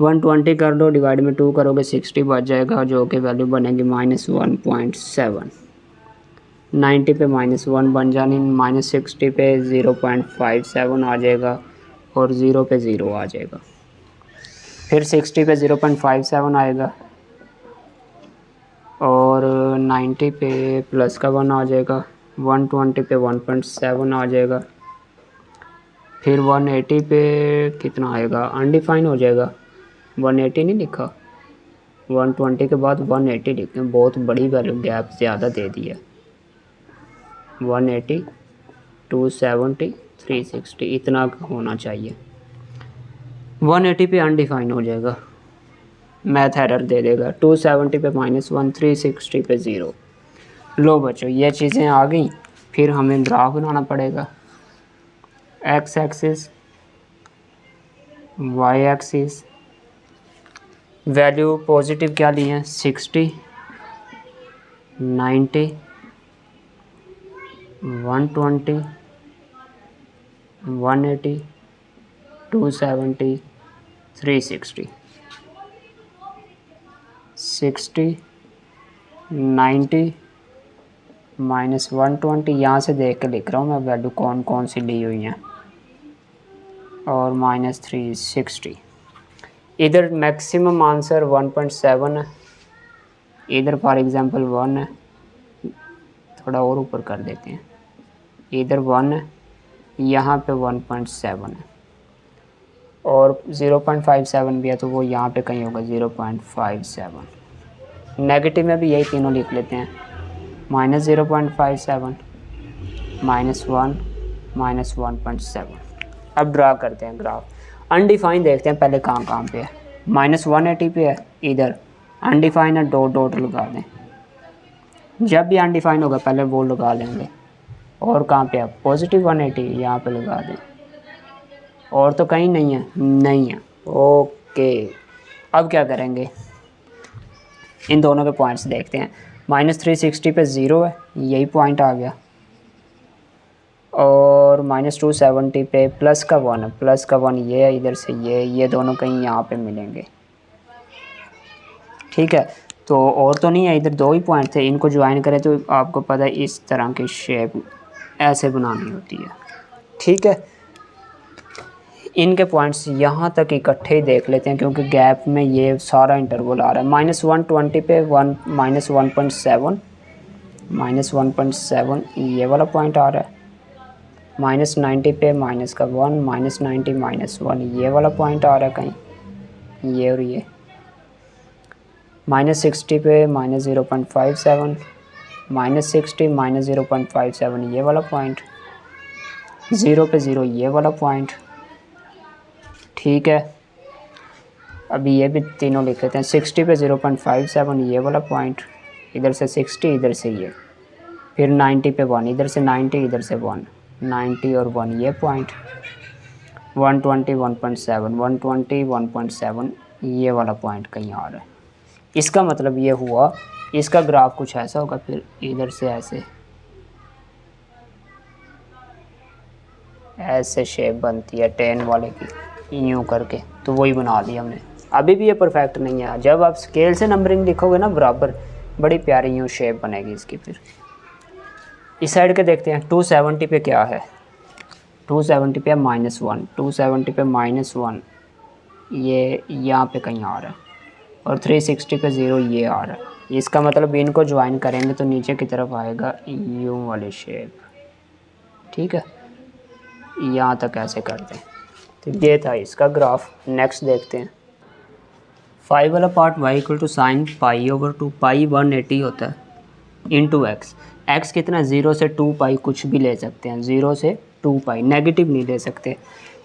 120 कर दो, डिवाइड में 2 करोगे 60 बच जाएगा, जो कि वैल्यू बनेगी -1.7। 90 पे -1 बन जानी, -60 पे 0.57 आ जाएगा, और 0 पे 0 आ जाएगा। फिर 60 पे 0.57 आएगा, और 90 पे प्लस का 1 आ जाएगा, 120 पे 1.7 आ जाएगा, फिर 180 पे कितना आएगा, अनडिफाइन हो जाएगा, 180 नहीं लिखा, 120 के बाद 180 लिखे, बहुत बड़ी वैल्यू, गैप ज़्यादा दे दी है। 180, 270, 360 इतना होना चाहिए। 180 पे अनडिफाइन हो जाएगा, मैथ एरर दे देगा, 270 पे -1, 360 पे 0। लो बच्चों, ये चीज़ें आ गई। फिर हमें ग्राफ बनाना पड़ेगा, x axis, y axis, value positive क्या ली है, 60, 90, 120, 180, 270, 360, 60, 90, -120, यहाँ से देख के लिख रहा हूँ मैं वैल्यू कौन कौन सी ली हुई हैं, और -360। इधर मैक्सिमम आंसर 1.7 है, इधर फॉर एग्ज़ाम्पल 1 है, थोड़ा और ऊपर कर देते हैं, इधर 1 है, यहाँ पे 1.7 है, और 0.57 भी है, तो वो यहाँ पे कहीं होगा 0.57। नेगेटिव में भी यही तीनों लिख लेते हैं, -0.57, -1, -1.7। अब ड्रा करते हैं ग्राफ। अनडिफाइन देखते हैं पहले कहाँ पे है, -180 पे है, इधर अनडिफाइन है, डॉट लगा दें, जब भी अनडिफाइन होगा पहले वो लगा लेंगे। और कहाँ पे है, +180, यहाँ पे लगा दें, और तो कहीं नहीं है, नहीं है, ओके। अब क्या करेंगे, इन दोनों के पॉइंट्स देखते हैं। -360 पे 0 है, यही पॉइंट आ गया, और -270 पे प्लस का 1 है, प्लस का 1 ये है, इधर से ये दोनों कहीं यहाँ पे मिलेंगे, ठीक है। तो और तो नहीं है, इधर 2 ही पॉइंट थे, इनको ज्वाइन करें तो आपको पता है इस तरह की शेप ऐसे बनानी होती है, ठीक है। इनके पॉइंट्स यहाँ तक इकट्ठे ही देख लेते हैं, क्योंकि गैप में ये सारा इंटरवल आ रहा है। -120 पे -1.7, -1.7 ये वाला पॉइंट आ रहा है, -90 पे -1, -90 -1 ये वाला पॉइंट आ रहा है कहीं, ये और ये। -60 पे -0.57, -60 -0.57 ये वाला पॉइंट, 0 पे 0 ये वाला पॉइंट, ठीक है। अभी ये भी तीनों लिख लेते हैं। 60 पे 0.57 ये वाला पॉइंट, इधर से 60, इधर से ये, फिर 90 पे 1, इधर से 90, इधर से 1, 90 और 1 ये पॉइंट, 120 1.7, 120 1.7 ये वाला पॉइंट कहीं आ रहा है। इसका मतलब ये हुआ, इसका ग्राफ कुछ ऐसा होगा, फिर इधर से ऐसे शेप बनती है 10 वाले की, यूँ करके, तो वही बना लिया हमने। अभी भी ये परफेक्ट नहीं है। जब आप स्केल से नंबरिंग लिखोगे ना बराबर, बड़ी प्यारी यूँ शेप बनेगी इसकी। फिर इस साइड के देखते हैं 270 पे क्या है। 270 पे -1, 270 पे -1 ये यहाँ पे कहीं आ रहा है, और 360 पे 0 ये आ रहा है। इसका मतलब इनको ज्वाइन करेंगे तो नीचे की तरफ आएगा यूँ वाली शेप, ठीक है। यहाँ तक ऐसे करते हैं। तो ये था इसका ग्राफ। नेक्स्ट देखते हैं 5 वाला पार्ट, y = sin π/2, पाई 180 होता है इंटू एक्स। एक्स कितना, 0 से 2 पाई कुछ भी ले सकते हैं, 0 से 2 पाई, नेगेटिव नहीं ले सकते।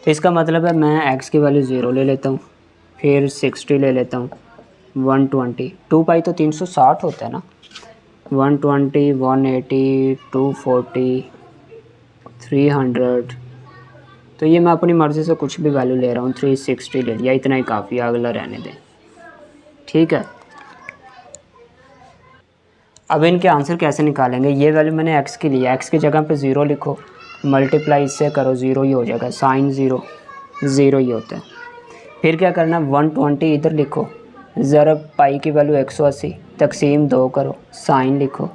तो इसका मतलब है मैं x की वैल्यू 0 ले लेता हूँ, फिर 60 ले लेता हूँ, 120, 2 पाई तो 360 होता है ना, 120, 180, 240, 300। तो ये मैं अपनी मर्ज़ी से कुछ भी वैल्यू ले रहा हूँ, 360 ले लिया, इतना ही काफ़ी, अगला रहने दें, ठीक है। अब इनके आंसर कैसे निकालेंगे। ये वैल्यू मैंने x की ली है, x की जगह पे 0 लिखो, मल्टीप्लाई इससे करो, 0 ही हो जाएगा, साइन 0 0 ही होता है। फिर क्या करना, 120 इधर लिखो, ज़रा पाई की वैल्यू 180, तकसीम 2 करो, साइन लिखो,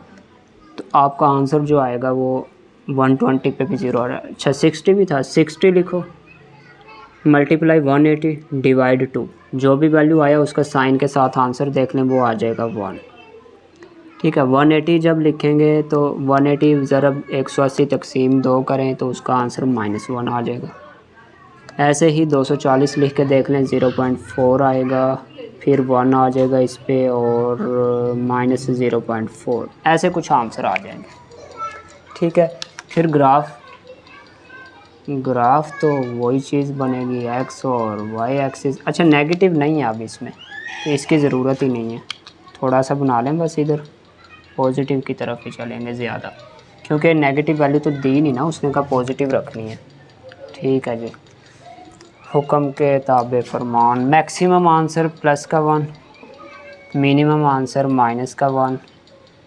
तो आपका आंसर जो आएगा वो 120 पे भी 0 आ रहा है। अच्छा 60 भी था, 60 लिखो, मल्टीप्लाई 180 डिवाइड 2, जो भी वैल्यू आया उसका साइन के साथ आंसर देख लें, वो आ जाएगा 1, ठीक है। 180 जब लिखेंगे तो 180 ज़रा 180 तकसीम 2 करें तो उसका आंसर -1 आ जाएगा। ऐसे ही 240 लिख के देख लें, 0.4 आएगा, फिर 1 आ जाएगा इस पे, और -0.4, ऐसे कुछ आंसर आ जाएंगे, ठीक है। फिर ग्राफ तो वही चीज़ बनेगी, x और y एक्सिस। अच्छा नेगेटिव नहीं है अब इसमें, तो इसकी ज़रूरत ही नहीं है, थोड़ा सा बना लें बस, इधर पॉजिटिव की तरफ ही चलेंगे ज़्यादा, क्योंकि नेगेटिव वैल्यू तो दी नहीं ना, उसने कहा पॉजिटिव रखनी है, ठीक है जी। हुक्म के ताबे फरमान, मैक्सिमम आंसर प्लस का 1, मिनिमम आंसर माइनस का 1,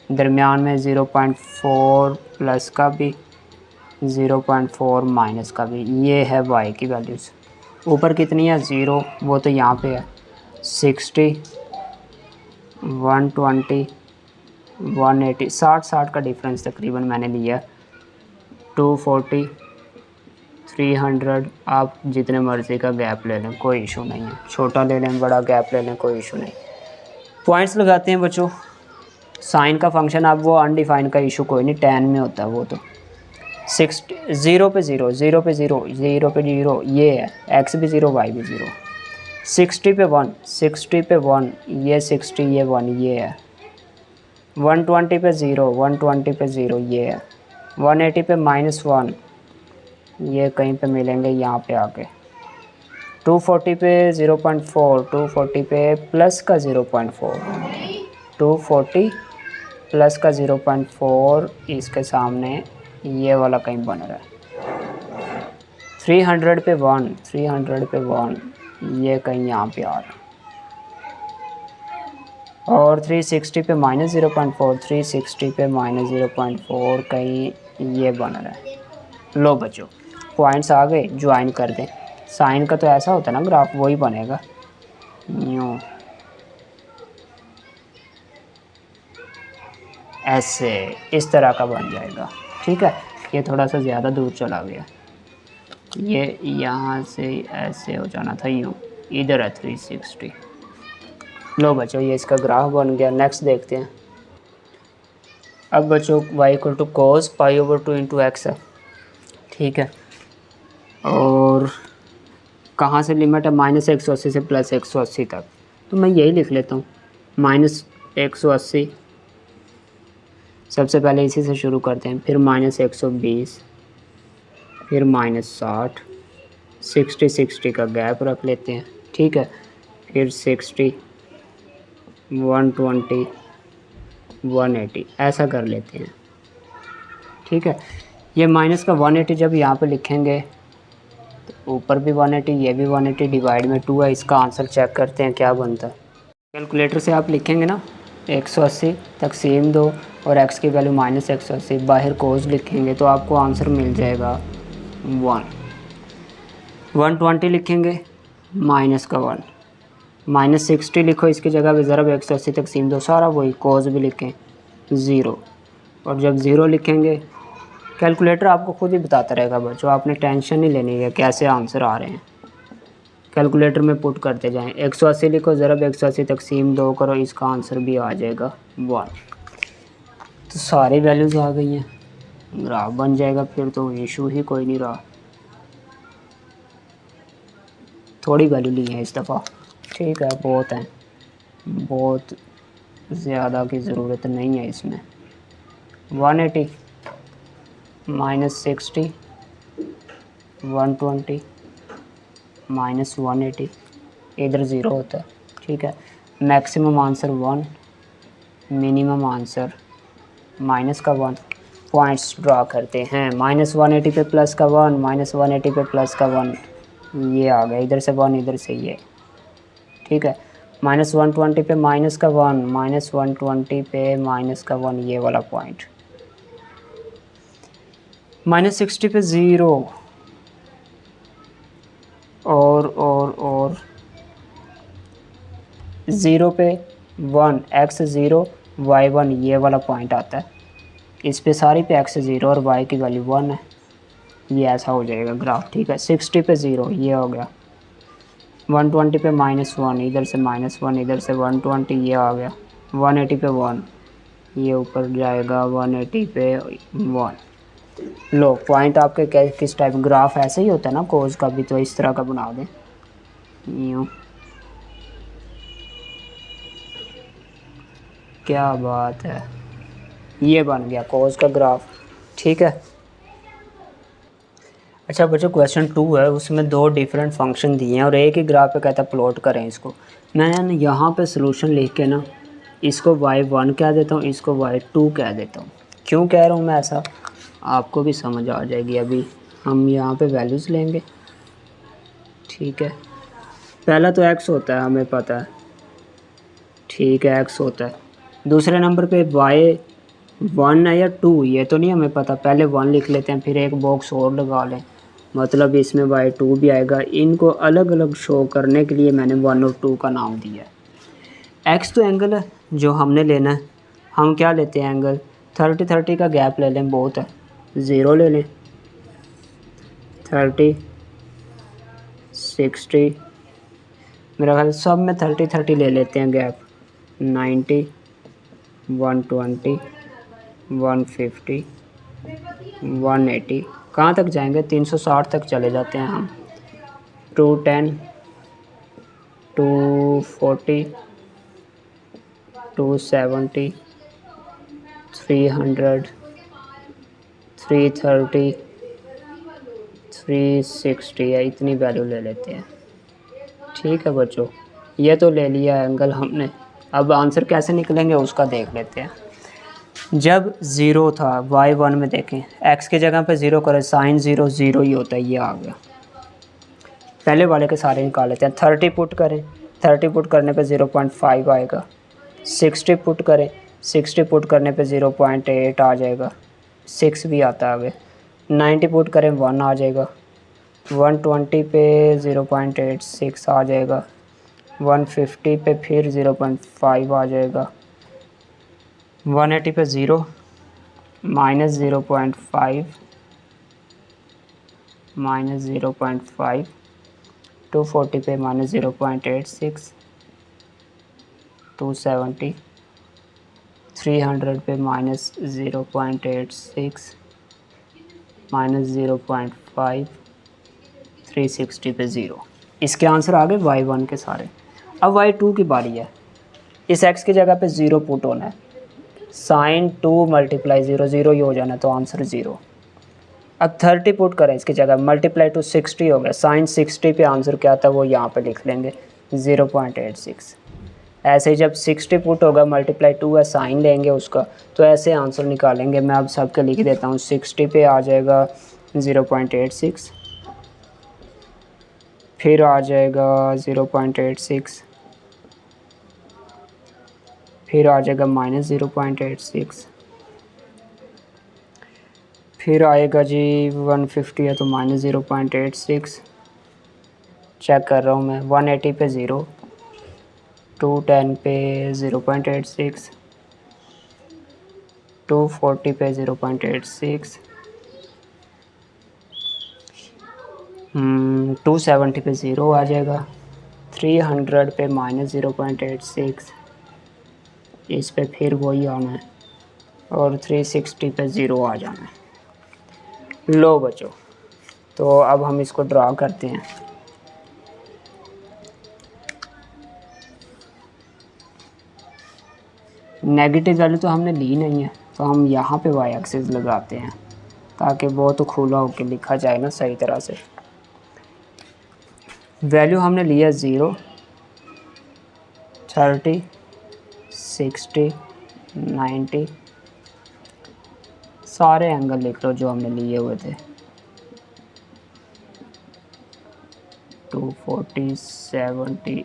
दरमियान में 0.4 प्लस का भी, 0.4 माइनस का भी। ये है y की वैल्यूज़। ऊपर कितनी है, 0, वो तो यहाँ पे है, 60, 120, 180, 60 का डिफरेंस तकरीबन मैंने लिया, 240, 300। आप जितने मर्ज़ी का गैप ले लें, कोई इशू नहीं है, छोटा ले लें, बड़ा गैप ले लें, कोई इशू नहीं। पॉइंट्स लगाते हैं बच्चों। साइन का फंक्शन, अब वो अनडिफाइन का इशू कोई नहीं, tan में होता है वो तो। 60, 0 पे 0, 0 पे 0, 0 पे 0 ये है, x भी 0, y भी 0। 60 पे 1, 60 पे 1, ये 60, ये 1 ये है। 120 पे 0, 120 पे 0 ये है। 180 पे -1, ये कहीं पे मिलेंगे यहाँ पे आके। 240 पे 0.4, 240 पे प्लस का 0.4, 240 प्लस का 0.4, इसके सामने ये वाला कहीं बन रहा है। 300 पे 1, 300 पे 1, ये कहीं यहाँ पे आ रहा है। और 360 पे -0.4, 360 पे -0.4 कहीं ये बन रहा है। लो बच्चों पॉइंट्स आ गए, ज्वाइन कर दें। साइन का तो ऐसा होता है ना ग्राफ, वही बनेगा यूँ ऐसे, इस तरह का बन जाएगा, ठीक है। ये थोड़ा सा ज़्यादा दूर चला गया, ये यहाँ से ऐसे हो जाना था, यूँ इधर है 360। लो बच्चों ये इसका ग्राफ बन गया। नेक्स्ट देखते हैं। अब बच्चों y = cos π/2 × x है, ठीक है। और कहाँ से लिमिट है, -180 से +180 तक, तो मैं यही लिख लेता हूँ, -180, सबसे पहले इसी से शुरू करते हैं, फिर -120, फिर -60, 60 का गैप रख लेते हैं, ठीक है। फिर 60, 120, 180 ऐसा कर लेते हैं, ठीक है। ये माइनस का 180 जब यहाँ पे लिखेंगे तो ऊपर भी 180, ये भी 180, डिवाइड में 2 है। इसका आंसर चेक करते हैं क्या बनता है। कैलकुलेटर से आप लिखेंगे ना 180 तकसीम 2 और x की वैल्यू -180, बाहर कोस लिखेंगे तो आपको आंसर मिल जाएगा 1। 120 लिखेंगे, -1, -60 लिखो इसकी जगह पे, ज़रब 180 तकसीम 2, सारा वही, कोस भी लिखें 0। और जब 0 लिखेंगे, कैलकुलेटर आपको खुद ही बताता रहेगा बच्चों, आपने टेंशन नहीं लेनी है कैसे आंसर आ रहे हैं, कैलकुलेटर में पुट करते जाएं। 180 लिखो, ज़रब 180 तकसीम 2 करो, इसका आंसर भी आ जाएगा 1। तो सारी वैल्यूज़ आ गई हैं, ग्राफ बन जाएगा, फिर तो इशू ही कोई नहीं रहा। थोड़ी वैल्यू ली है इस दफ़ा, ठीक है, बहुत है, बहुत ज़्यादा की ज़रूरत नहीं है इसमें। 180 -60 120 -180, इधर 0 होता है, ठीक है। Maximum answer 1, minimum answer minus का 1, पॉइंट्स ड्रा करते हैं। -180 पे प्लस का 1, -180 पे प्लस का 1, ये आ गया, इधर से 1, इधर से ये, ठीक है। -120 पे माइनस का 1, -120 पे माइनस का 1, ये वाला पॉइंट। -60 पे 0 और 0 पे 1, x 0 y 1, ये वाला पॉइंट आता है। इस पे सारी पे x 0 और y की वैल्यू 1 है, ये ऐसा हो जाएगा ग्राफ, ठीक है। 60 पे 0, ये हो गया। 120 पे -1, इधर से -1, इधर से 120, ये आ गया। 180 पे 1, ये यूपर जाएगा 180 पे 1। लो, पॉइंट आपके किस टाइप, ग्राफ ऐसे ही होता है ना कोस का भी, तो इस तरह का बना दें यूँ। क्या बात है, ये बन गया कोस का ग्राफ, ठीक है। अच्छा बच्चों, क्वेश्चन 2 है, उसमें 2 डिफरेंट फंक्शन दिए हैं और एक ही ग्राफ पे कहता है प्लॉट करें इसको। मैं यहाँ पे सॉल्यूशन लिख के ना, इसको y1 कह देता हूँ, इसको y2 कह देता हूँ। क्यों कह रहा हूँ मैं ऐसा, आपको भी समझ आ जाएगी। अभी हम यहाँ पे वैल्यूज़ लेंगे, ठीक है। पहला तो x होता है, हमें पता है, ठीक है, x होता है। दूसरे नंबर पे y1 है या 2, ये तो नहीं हमें पता, पहले 1 लिख लेते हैं, फिर एक बॉक्स और लगा लें, मतलब इसमें y2 भी आएगा। इनको अलग अलग शो करने के लिए मैंने 1 और 2 का नाम दिया है। x तो एंगल है जो हमने लेना है, हम क्या लेते हैं एंगल, 30 का गैप ले लें, बहुत है, 0 ले लें, 30 60, मेरा ख्याल सब में 30 ले लेते हैं गैप, 90 120 150 180, कहाँ तक जाएंगे, 360 तक चले जाते हैं हम। 210 240 270 300 330 360 है, इतनी वैल्यू ले लेते हैं, ठीक है बच्चों। ये तो ले लिया एंगल हमने, अब आंसर कैसे निकलेंगे उसका देख लेते हैं। जब 0 था y1 में, देखें x की जगह पे 0 करें, साइन 0 0 ही होता है, ये आ गया। पहले वाले के सारे निकाल लेते हैं। 30 पुट करें, 30 पुट करने पे 0.5 आएगा। 60 पुट करें, 60 पुट करने पे 0.8 आ जाएगा, 6 भी आता है आगे। 90 पुट करें 1 आ जाएगा। 120 पे 0.86 आ जाएगा। 150 पे फिर 0.5 आ जाएगा। 180 पे 0 -0.5 -0.5। 240 पे -0.86। 270। 300 पे -0.86 -0.5। 360 पे 0। इसके आंसर आ गए y1 के सारे। अब y2 की बारी है। इस x की जगह पे 0 पुट होना है। साइन 2 मल्टीप्लाई 0 0 ही हो जाना, तो आंसर 0। अब 30 पुट करें इसकी जगह, मल्टीप्लाई टू 60 हो गया। साइन 60 पे आंसर क्या था वो यहाँ पे लिख लेंगे 0.86। ऐसे ही जब 60 पुट होगा, मल्टीप्लाई 2 है, साइन लेंगे उसका, तो ऐसे आंसर निकालेंगे। मैं अब सबके लिख देता हूँ। 60 पे आ जाएगा 0.86, फिर आ जाएगा 0.86, फिर आ जाएगा -0.86, फिर आएगा जी 150 है तो -0.86। चेक कर रहा हूँ मैं। 180 पे 0, 210 पे 0.86, 240 पे 0.86, 270 पे 0 आ जाएगा, 300 पे -0.86, इस पे फिर वही आना है, और 360 पे 0 आ जाना है। लो बच्चों, तो अब हम इसको ड्रा करते हैं। नेगेटिव वैल्यू तो हमने ली नहीं है, तो हम यहाँ पे वाई एक्सिस लगाते हैं ताकि वो तो खुला होकर लिखा जाए ना सही तरह से। वैल्यू हमने लिया 0, 30, 60, 90, सारे एंगल लिख लो जो हमने लिए हुए थे। 240, 70,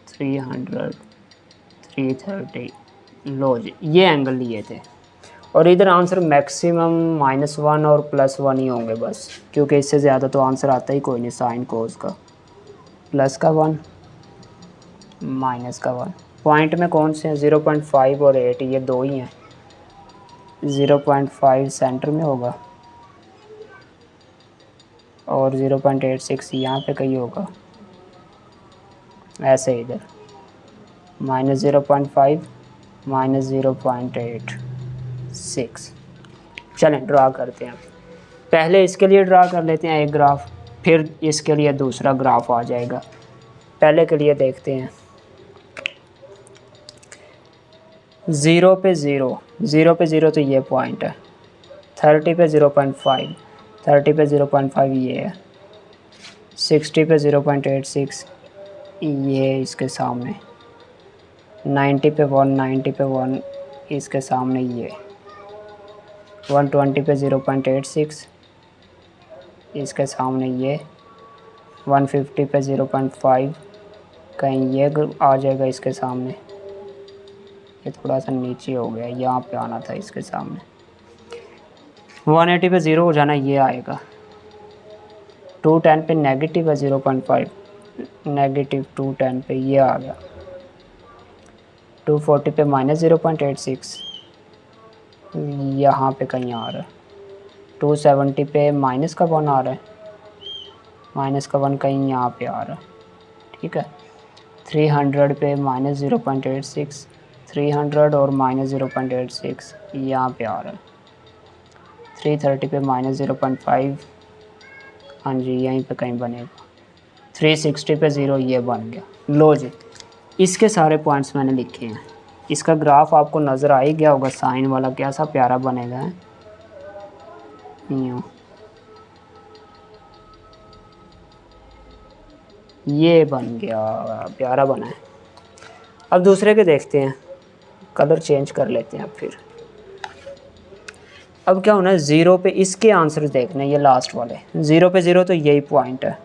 300, 330, लो जी ये एंगल लिए थे। और इधर आंसर मैक्सिमम -1 और +1 ही होंगे बस, क्योंकि इससे ज़्यादा तो आंसर आता ही कोई नहीं। साइन कोस का प्लस का 1, माइनस का 1। पॉइंट में कौन से हैं? 0.5 और 8, ये दो ही हैं। 0.5 सेंटर में होगा और 0.86 यहाँ पे कहीं होगा, ऐसे इधर -0.5 -0.86। चलें ड्रा करते हैं। पहले इसके लिए ड्रा कर लेते हैं एक ग्राफ, फिर इसके लिए दूसरा ग्राफ आ जाएगा। पहले के लिए देखते हैं 0 पे 0, 0 पे 0 तो ये पॉइंट है। 30 पे 0.5, 30 पे 0.5 ये है। 60 पे 0.86 ये इसके सामने। 90 पे 1, 90 पे 1 इसके सामने ये। 120 पे 0.86 इसके सामने ये। 150 पे 0.5 कहीं ये आ जाएगा इसके सामने। ये थोड़ा सा नीचे हो गया, यहाँ पे आना था इसके सामने। 180 पे 0 हो जाना, ये आएगा। 210 पे नेगेटिव है 0.5, नेगेटिव 210 पे ये आ गया। 240 पे -0.86 यहाँ पे कहीं आ रहा है। 270 पे माइनस का 1 आ रहा है, माइनस का 1 कहीं यहाँ पे आ रहा है, ठीक है। 300 पे -0.86, 300 और -0.86 यहाँ पे आ रहा है। 330 पे -0.5, हाँ जी यहीं पे कहीं बनेगा। 360 पे 0 ये बन गया। लो जी इसके सारे पॉइंट्स मैंने लिखे हैं। इसका ग्राफ आपको नज़र आ ही गया होगा, साइन वाला कैसा प्यारा बनेगा है। ये बन गया, प्यारा बना है। अब दूसरे के देखते हैं, कलर चेंज कर लेते हैं। फिर अब क्या होना है, 0 पे इसके आंसर देखने, ये लास्ट वाले। 0 पे 0 तो यही पॉइंट है।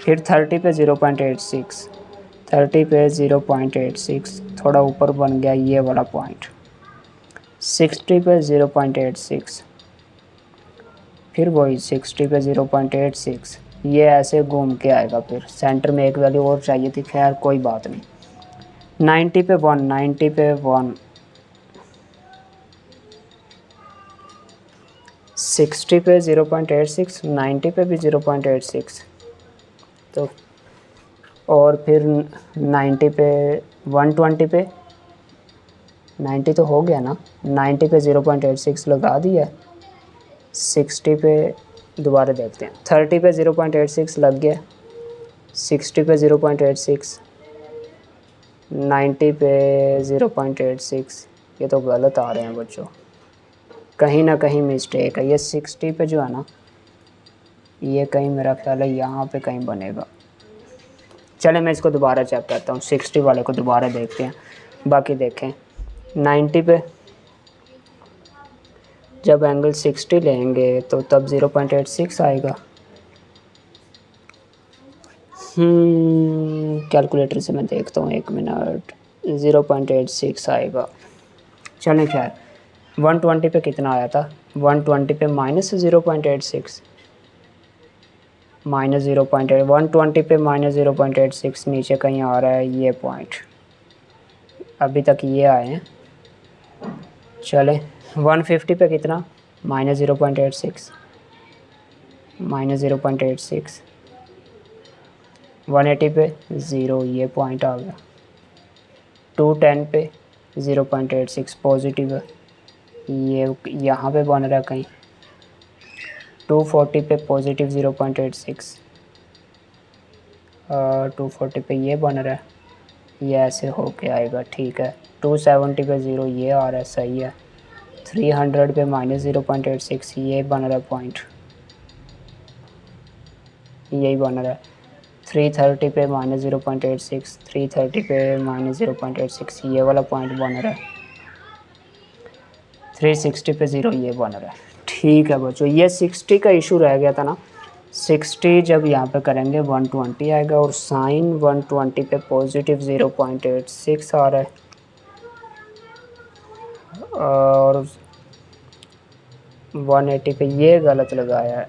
फिर 30 पे 0.86, 30 पे 0.86 थोड़ा ऊपर बन गया ये वाला पॉइंट। 60 पे 0.86, फिर वही 60 पे 0.86, ये ऐसे घूम के आएगा। फिर सेंटर में एक वैल्यू और चाहिए थी, खैर कोई बात नहीं। 90 पे 1, 90 पे 1, 60 पे 0.86, 90 पे भी 0.86, तो और फिर 90 पे 120 पे 90 तो हो गया ना, 90 पे 0.86 लगा दिया। 60 पे दोबारा देखते हैं, 30 पे 0.86 लग गया। 60 पे 0.86, 90 पे 0.86, ये तो गलत आ रहे हैं बच्चों, कहीं ना कहीं मिस्टेक है। ये 60 पे जो है ना, ये कहीं मेरा ख्याल है यहाँ पे कहीं बनेगा। चले मैं इसको दोबारा चेक करता हूँ, 60 वाले को दोबारा देखते हैं। बाकी देखें 90 पे जब एंगल 60 लेंगे तो तब 0.86 आएगा। कैलकुलेटर से मैं देखता हूँ, 1 मिनट। 0.86 आएगा। चलें खैर, 120 पे कितना आया था? 120 पे -0.86, -0.8, 120 पे -0.86 नीचे कहीं आ रहा है ये पॉइंट, अभी तक ये आए हैं। चले 150 पे कितना, -0.86, -0.86, 180 पे 0, ये पॉइंट आ गया। 210 पे 0.86 पॉजिटिव है, ये यहाँ पे बन रहा है कहीं। 240 पे पॉजिटिव 0.86, 240 पे ये बन रहा है, ये ऐसे होके आएगा, ठीक है। 270 पे 0 ये आ रहा है, सही है। 300 पे -0.86 ये बन रहा है पॉइंट, यही बन रहा है। 330 पे -0.86, 330 पे -0.86 ये वाला पॉइंट बन रहा है। 360 पे 0 ये बन रहा है, ठीक है बच्चों। ये 60 का इशू रह गया था ना, 60 जब यहाँ पे करेंगे 120 आएगा, और साइन 120 पे पॉजिटिव 0.86 आ रहा है, और 180 पे ये गलत लगाया है।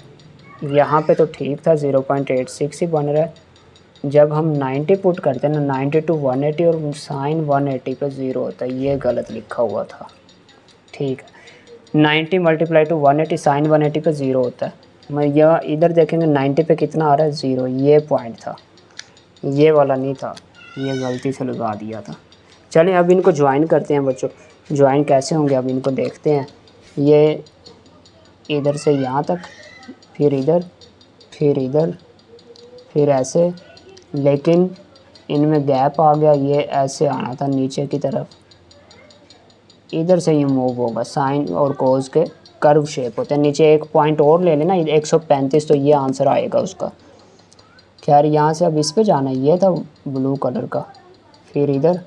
यहाँ पे तो ठीक था, 0.86 ही बन रहा है। जब हम 90 पुट करते हैं ना, 90 टू 180 और साइन 180 पे 0 होता है, ये गलत लिखा हुआ था, ठीक है। 90 मल्टीप्लाई टू 180 साइन 180 पे 0 होता है। मैं यह इधर देखेंगे 90 पे कितना आ रहा है, 0, ये पॉइंट था, ये वाला नहीं था, ये गलती से लगा दिया था। चलिए अब इनको ज्वाइन करते हैं बच्चों। ज्वाइन कैसे होंगे अब इनको देखते हैं। ये इधर से यहाँ तक, फिर इधर, फिर इधर, फिर ऐसे, लेकिन इनमें गैप आ गया, ये ऐसे आना था नीचे की तरफ, इधर से ये मूव होगा। साइन और कोस के कर्व शेप होते हैं। नीचे एक पॉइंट और ले लेना, 135, तो ये आंसर आएगा उसका। खैर यहाँ से अब इस पे जाना है, ये था ब्लू कलर का, फिर इधर,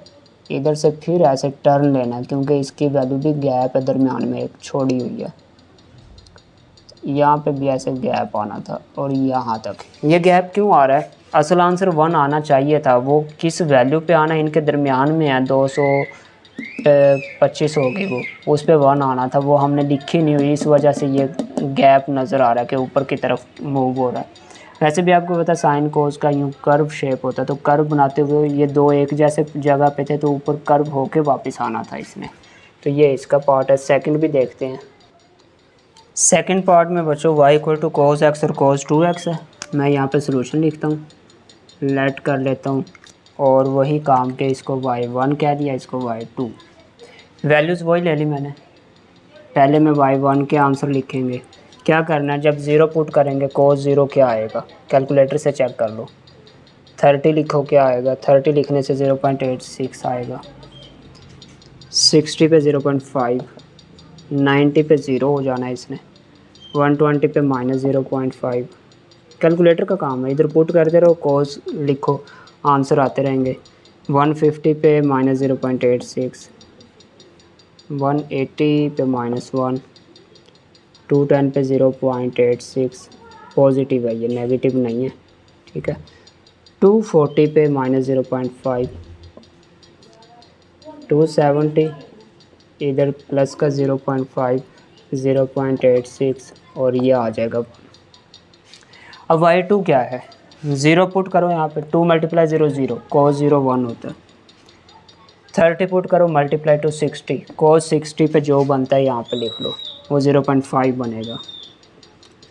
इधर से फिर ऐसे टर्न लेना है, क्योंकि इसकी वैल्यू भी गैप है, दरमियान में एक छोड़ी हुई है। यहाँ पे भी ऐसे गैप आना था, और यहाँ तक। ये गैप क्यों आ रहा है? असल आंसर 1 आना चाहिए था, वो किस वैल्यू पे आना, इनके दरमियान में है, 225 होगी वो, उस पे 1 आना था, वो हमने लिखी नहीं हुई, इस वजह से ये गैप नज़र आ रहा है कि ऊपर की तरफ मूव हो रहा है। वैसे भी आपको पता है साइन कोस का यूँ कर्व शेप होता है, तो कर्व बनाते हुए ये दो एक जैसे जगह पे थे, तो ऊपर कर्व होके वापस आना था इसने। तो ये इसका पार्ट है। सेकंड भी देखते हैं। सेकंड पार्ट में बच्चों y equal to cos x और cos 2x है। मैं यहाँ पे सोल्यूशन लिखता हूँ, लेट कर लेता हूँ, और वही काम के इसको y1 कह दिया, इसको y2। वैल्यूज़ वही ले ली मैंने। पहले मैं y1 के आंसर लिखेंगे। क्या करना है, जब 0 पुट करेंगे cos 0 क्या आएगा, कैलकुलेटर से चेक कर लो। 30 लिखो क्या आएगा, 30 लिखने से 0.86 आएगा। 60 पे 0.5, 90 पे 0 हो जाना है इसने, 120 पे -0.5। कैलकुलेटर का काम है, इधर पुट करते रहो, कोस लिखो, आंसर आते रहेंगे। 150 पे -0.86, 180 पे -1, 210 पे 0.86, पॉजिटिव है ये, नेगेटिव नहीं है, ठीक है। 240 पे -0.5, 270, इधर प्लस का 0.5, 0.86, और ये आ जाएगा। अब y2 क्या है, 0 पुट करो यहाँ पे, 2 मल्टीप्लाई 0 0, cos 0 1 होता है। 30 पुट करो मल्टीप्लाई टू 60, cos 60 पे जो बनता है यहाँ पे लिख लो, वो 0.5 बनेगा,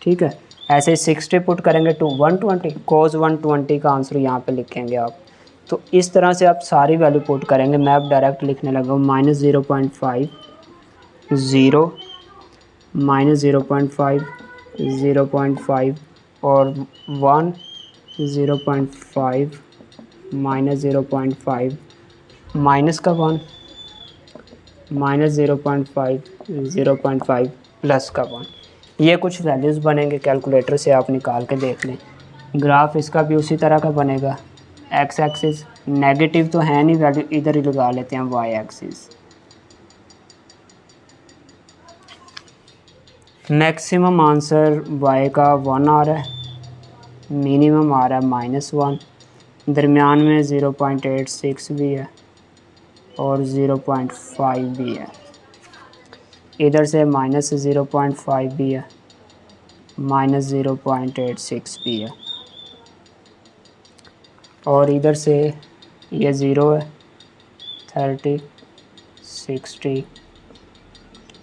ठीक है। ऐसे ही 60 पुट करेंगे टू 120, cos 120 का आंसर यहाँ पे लिखेंगे आप। तो इस तरह से आप सारी वैल्यू पुट करेंगे। मैं अब डायरेक्ट लिखने लगा हूँ, -0.5, 0, -0.5, 0.5, और 1, 0.5, -0.5, माइनस का 1, -0.5, 0.5, प्लस का 1। ये कुछ वैल्यूज़ बनेंगे, कैलकुलेटर से आप निकाल के देख लें। ग्राफ इसका भी उसी तरह का बनेगा। एक्स एक्सिस नेगेटिव तो है नहीं वैल्यू, इधर ही लगा लेते हैं y axis. Maximum answer y का 1 आ रहा है, मिनिमम आ रहा है -1, दरमियान में 0.86 भी है और 0.5 भी है, इधर से -0.5 भी है, -0.86 भी है। और इधर से ये 0 है, 30, 60,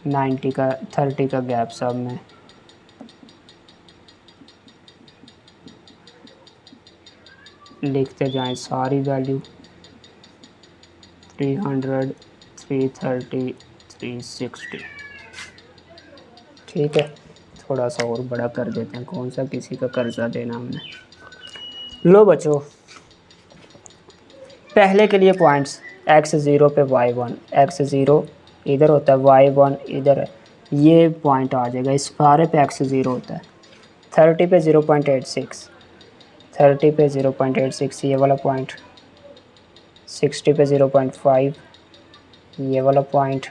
90 का 30 का गैप सब में। लिखते जाएं सारी वैल्यू 300, 330, 360। ठीक है, थोड़ा सा और बड़ा कर देते हैं, कौन सा किसी का कर्जा देना हमने। लो बच्चों, पहले के लिए पॉइंट्स x0 पे y1, x0 इधर होता है, y1 इधर है, ये पॉइंट आ जाएगा, इस सारे पे x0 होता है। 30 पे 0.86, 30 पे 0.86 ये वाला पॉइंट, 60 पे 0.5 ये वाला पॉइंट।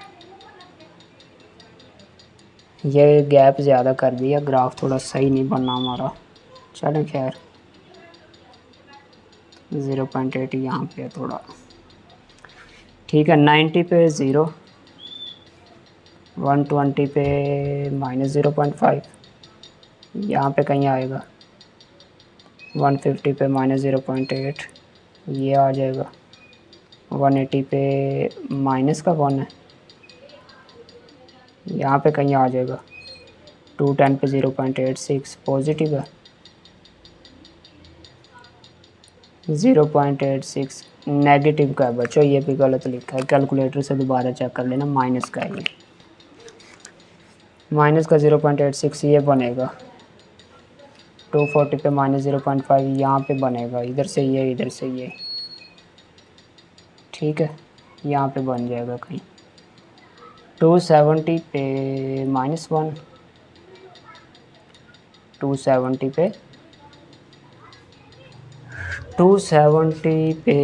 ये गैप ज़्यादा कर दिया, ग्राफ थोड़ा सही नहीं बनना हमारा, चलें खैर। 0.8 यहाँ पे थोड़ा ठीक है। 90 पे 0, 120 पे -0.5 यहाँ पे कहीं आएगा, 150 पे -0.8 ये आ जाएगा, 180 पे माइनस का 1 है, यहाँ पे कहीं आ जाएगा, 210 पे 0.86 पॉजिटिव है, 0.86 नेगेटिव का है बच्चों, ये भी गलत लिखा है, कैलकुलेटर से दोबारा चेक कर लेना, माइनस का है ये, माइनस का 0.86 ये बनेगा, 240 पे -0.5 यहाँ पे बनेगा, इधर से ये इधर से ये, ठीक है, यहाँ पे बन जाएगा कहीं। 270 पे -1, 270 पे 270 पे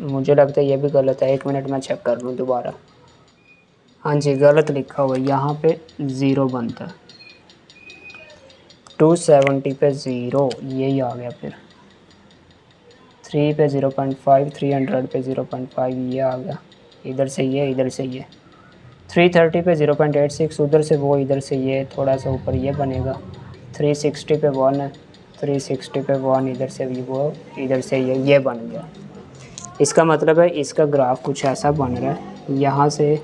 मुझे लगता है ये भी गलत है, 1 मिनट में चेक कर लूँ दोबारा। हाँ जी, गलत लिखा हुआ है, यहाँ पे 0 बनता है, 270 पे 0 यही आ गया, फिर 3 पे 0.5, 300 पे 0.5 ये आ गया, इधर से ये इधर से ये, 330 पे 0.86 उधर से वो इधर से ये, थोड़ा सा ऊपर ये बनेगा, 360 पे 1 है, 360 पे 1 इधर से भी वो इधर से ये बन गया। इसका मतलब है इसका ग्राफ कुछ ऐसा बन रहा है, यहाँ से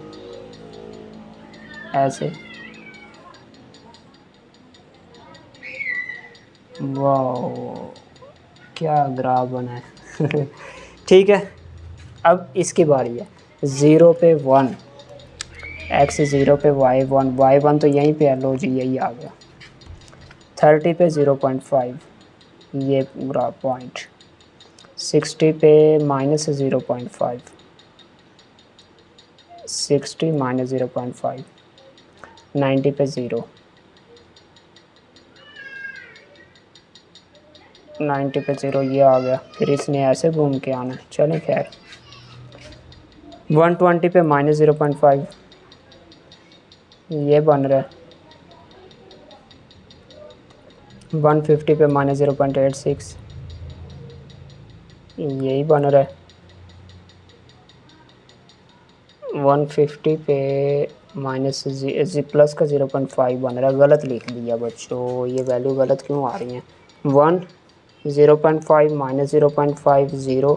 ऐसे, वाह क्या ग्राफ बना है। ठीक है, अब इसकी बारी है, 0 पे 1, x0 पे y1, y1 तो यहीं पे है, लो जी यही आ गया, 30 पे 0.5 ये पूरा पॉइंट, 60 पे -0.5, 60 -0.5, 90 पे 0, 90 पे 0 ये आ गया, फिर इसने ऐसे घूम के आना है, चलें खैर। 120 पे -0.5 ये बन रहा है, 150 पे -0.86 यही बन रहा है, 150 पे प्लस का 0.5 बन रहा है, गलत लिख दिया बच्चों, ये वैल्यू गलत क्यों आ रही हैं। 1, 0.5 -0.5 0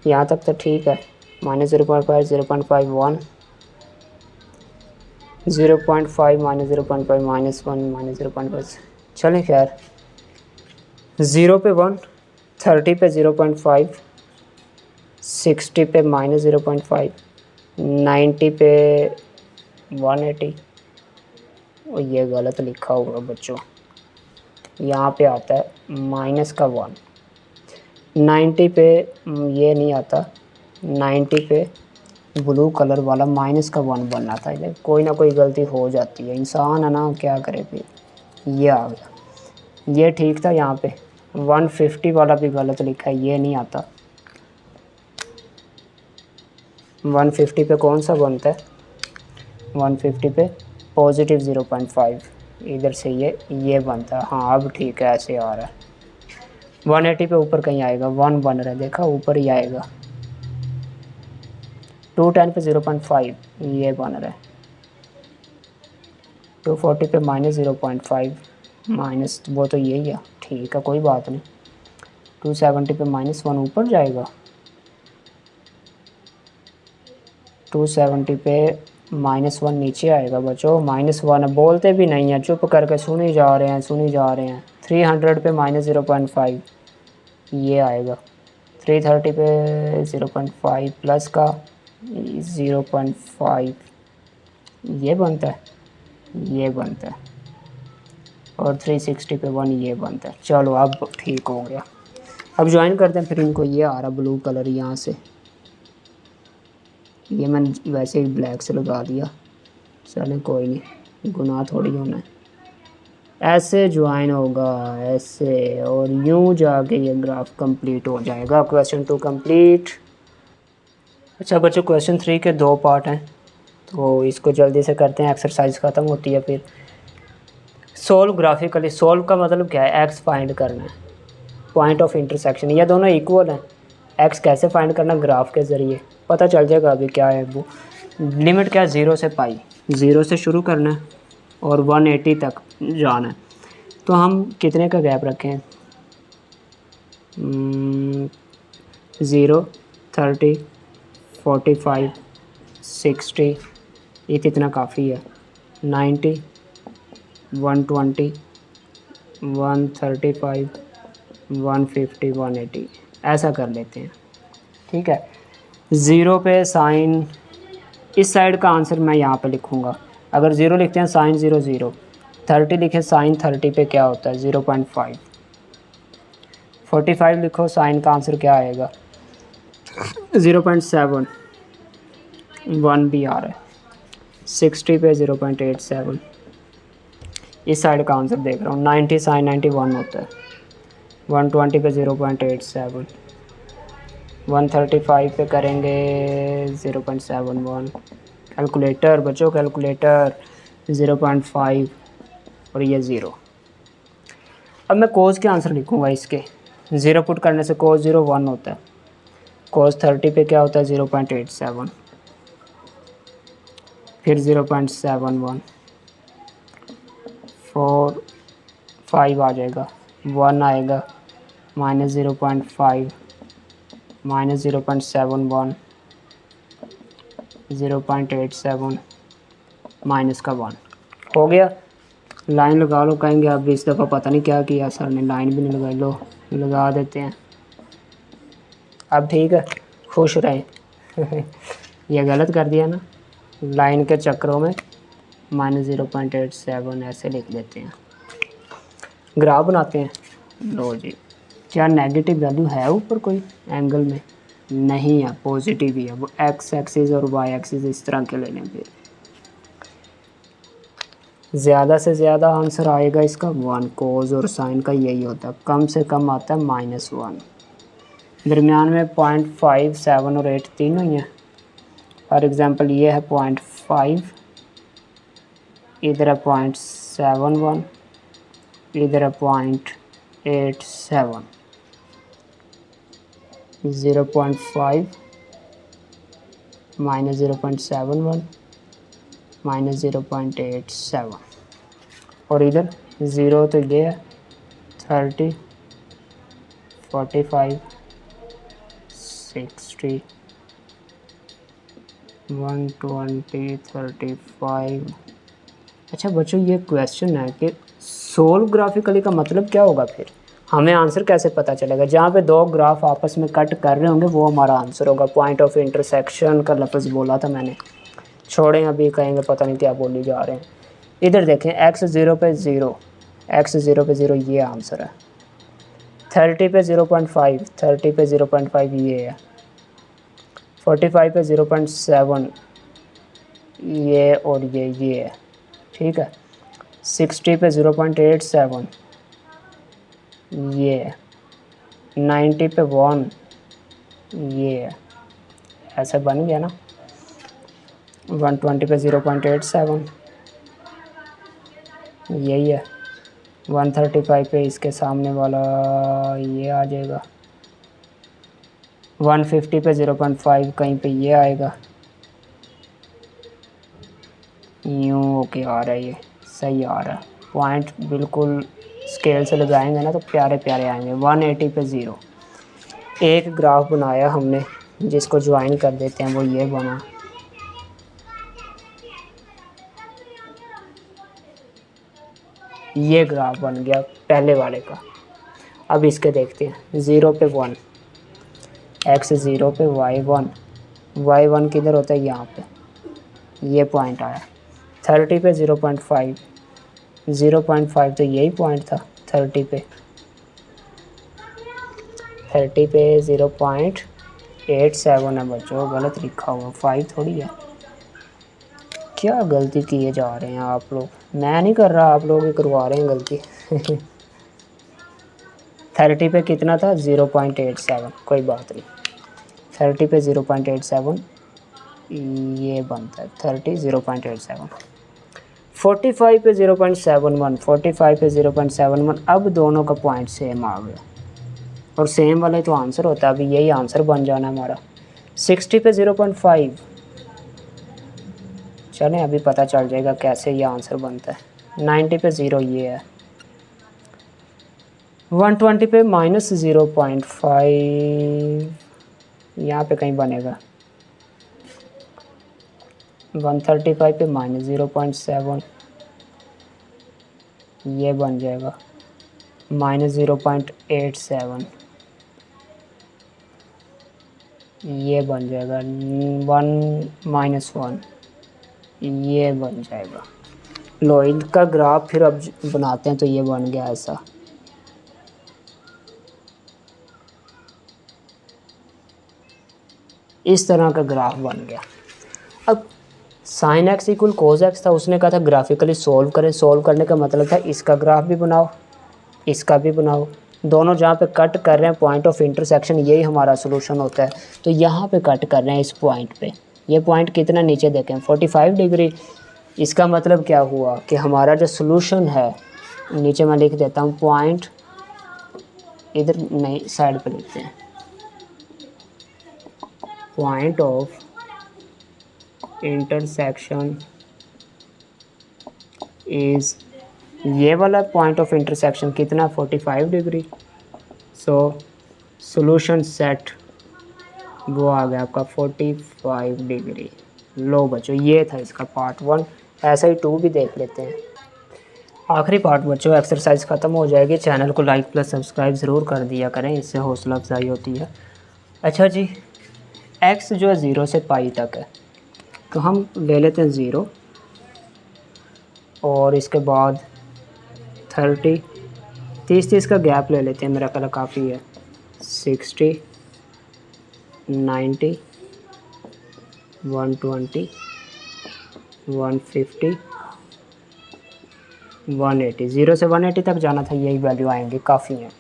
यहाँ तक तो ठीक है, -0.5 0.5 1, 0.5 -0.5 -1 -0.5 चलें खैर। 0 पे 1, 30 पे 0.5, 60 पे -0.5, 90 पे 180, और ये गलत लिखा हुआ बच्चों, यहाँ पे आता है माइनस का 1, 90 पे ये नहीं आता, 90 पे ब्लू कलर वाला माइनस का 1 बनना था, कोई ना कोई गलती हो जाती है, इंसान है ना, क्या करे फिर, ये आ गया, ये ठीक था। यहाँ पे 150 वाला भी गलत लिखा है, ये नहीं आता, 150 पे कौन सा बनता है, 150 पे पॉजिटिव 0.5 इधर से ये बनता है, हाँ अब ठीक है, ऐसे आ रहा है। 180 पे ऊपर कहीं आएगा, 1 बन रहा है, देखा ऊपर ही आएगा। 210 पे 0.5 ये बन रहा है। 240 पे -0.5 माइनस वो तो यही है, ठीक है कोई बात नहीं। 270 पे -1 ऊपर जाएगा, 270 पे -1 नीचे आएगा बच्चों। -1 बोलते भी नहीं है, चुप करके सुनी जा रहे हैं। 300 पे -0.5 ये आएगा। 330 पे 0.5 प्लस का 0.5 ये बनता है, और 360 पे 1 ये बनता है। चलो अब ठीक हो गया। अब ज्वाइन करते हैं फिर इनको। ये आ रहा ब्लू कलर यहाँ से, ये मैंने वैसे ही ब्लैक से लगा दिया। चलें कोई नहीं, गुनाह थोड़ी होना है। ऐसे ज्वाइन होगा ऐसे, और यूं जाके ये ग्राफ कंप्लीट हो जाएगा। Question 2 complete. अच्छा बच्चों, क्वेश्चन 3 के 2 पार्ट हैं, तो इसको जल्दी से करते हैं, एक्सरसाइज ख़त्म होती है फिर। Solve graphically. सोल्व का मतलब क्या है? एक्स फाइंड करना है, पॉइंट ऑफ इंटरसेक्शन। ये दोनों इक्वल हैं। एक्स कैसे फाइंड करना? ग्राफ के ज़रिए पता चल जाएगा अभी क्या है वो। लिमिट क्या है? 0 से पाई। 0 से शुरू करना है और 180 तक जाना है। तो हम कितने का गैप रखें? 0, 30, 45, 60, ये कितना काफ़ी है? 90, 120, 135, 150, 180 ऐसा कर लेते हैं। ठीक है। 0 पे साइन, इस साइड का आंसर मैं यहाँ पे लिखूँगा। अगर 0 लिखते हैं साइन 0 0, 30 लिखे साइन 30 पे क्या होता है? 0.5। 45 लिखो, साइन का आंसर क्या आएगा? 0.7। 1 भी आ रहा है। 60 पे 0.87। इस साइड का आंसर देख रहा हूँ। 90 साइन 91 होता है। 120 पे 0.87। 135 पे करेंगे 0.71। कैलकुलेटर बच्चों, कैलकुलेटर। 0.5 और ये 0। अब मैं कोस के आंसर लिखूँगा इसके। 0 पुट करने से कोस 0 1 होता है। कोस 30 पे क्या होता है? 0.87। फिर 0.71, 4, 5 आ जाएगा, 1 आएगा, -0.5, -0.71, 0.87, माइनस का 1 हो गया। लाइन लगा लो। कहेंगे अब इस दफ़ा पता नहीं क्या किया सर ने, लाइन भी नहीं लगाई। लो लगा देते हैं। अब ठीक है, खुश रहें। ये गलत कर दिया ना, लाइन के चक्रों में -0.87 ऐसे लिख देते हैं। ग्राफ बनाते हैं। लो जी, क्या नेगेटिव वैल्यू है ऊपर कोई एंगल में? नहीं है, पॉजिटिव ही है। वो एक्स एक्सिस और वाई एक्सिस इस तरह के ले लें। फिर ज़्यादा से ज़्यादा आंसर आएगा इसका 1। कोस और साइन का यही होता है, कम से कम आता है -1। दरमियान में 0.5, 7 और 8 तीनों ही हैं। फॉर एग्ज़ाम्पल ये है 0.5, इधर है 0.71, इधर है 0.87। 0.5 -0.71 -0.87, और इधर 0 तो ये है। 30, 45, 60, 120, 35। अच्छा बच्चों, ये क्वेश्चन है कि सोल्व ग्राफिकली का मतलब क्या होगा? फिर हमें आंसर कैसे पता चलेगा? जहाँ पे 2 ग्राफ आपस में कट कर रहे होंगे वो हमारा आंसर होगा। पॉइंट ऑफ इंटरसेक्शन का लफ्ज़ बोला था मैंने, छोड़ें अभी, कहेंगे पता नहीं क्या बोली जा रहे हैं। इधर देखें, x 0 पे 0, x 0 पे 0 ये आंसर है। 30 पे 0.5, 30 पे 0.5 ये है। 45 पे 0.7 ये, और ये है। ठीक है। 60 पे 0.87 ये है। 90 पे 1 ये है। ऐसा बन गया ना। 120 पे 0.87 यही है। 135 पे इसके सामने वाला ये आ जाएगा। 150 पे 0.5 कहीं पे ये आएगा। यूँ ओके आ रहा है, ये सही आ रहा है। पॉइंट बिल्कुल स्केल से लगाएंगे ना तो प्यारे प्यारे आएंगे। 180 पे 0, एक ग्राफ बनाया हमने जिसको ज्वाइन कर देते हैं, वो ये बना। ये ग्राफ बन गया पहले वाले का। अब इसके देखते हैं, 0 पे 1, x 0 पे y 1 किधर होता है, यहाँ पे ये पॉइंट आया। 30 पे 0.5 तो यही पॉइंट था 30 पे 0.87 है बच्चों, गलत लिखा हुआ, 5 थोड़ी है। क्या गलती किए जा रहे हैं आप लोग, मैं नहीं कर रहा, आप लोग ही करवा रहे हैं गलती। 30 पे कितना था, 0.87, कोई बात नहीं। 30 पे 0.87 ये बनता है 30 0.87। 45 पे 0.71, 45 पे 0.71। अब दोनों का पॉइंट सेम आ गया और सेम वाला ही तो आंसर होता है, अभी यही आंसर बन जाना है हमारा। 60 पे 0.5, चलें अभी पता चल जाएगा कैसे ये आंसर बनता है। 90 पे 0 ये है। 120 पे -0.5 यहाँ पे कहीं बनेगा। 135 पे -0.7 ये बन जाएगा। -0.87 ये बन जाएगा। 1 -1 ये बन जाएगा। लो इनका ग्राफ फिर अब बनाते हैं, तो ये बन गया ऐसा। इस तरह का ग्राफ बन गया। अब sine x equal cos x था, उसने कहा था ग्राफिकली सोल्व करें। सोल्व करने का मतलब था इसका ग्राफ भी बनाओ, इसका भी बनाओ, दोनों जहाँ पे कट कर रहे हैं पॉइंट ऑफ इंटरसेक्शन, यही हमारा सोल्यूशन होता है। तो यहाँ पे कट कर रहे हैं इस पॉइंट पे, ये पॉइंट कितना नीचे देखें, 45 डिग्री। इसका मतलब क्या हुआ कि हमारा जो सोल्यूशन है, नीचे मैं लिख देता हूँ पॉइंट, इधर नहीं साइड पे लिखते हैं, पॉइंट ऑफ इंटरसेक्शन इज़, ये वाला पॉइंट ऑफ इंटरसेक्शन कितना, 45 डिग्री। सो सोल्यूशन सेट वो आ गया आपका 45 डिग्री। लो बच्चों ये था इसका पार्ट 1, ऐसा ही 2 भी देख लेते हैं। आखिरी पार्ट बच्चों, एक्सरसाइज ख़त्म हो जाएगी। चैनल को लाइक प्लस सब्सक्राइब ज़रूर कर दिया करें, इससे हौसला अफजाई होती है। अच्छा जी, x जो है 0 से पाई तक है, तो हम ले लेते हैं 0 और इसके बाद 30 का गैप ले लेते हैं, मेरा ख्याल काफ़ी है। 60 90 120 150 180, 0 से 180 तक जाना था, यही वैल्यू आएंगे, काफ़ी हैं।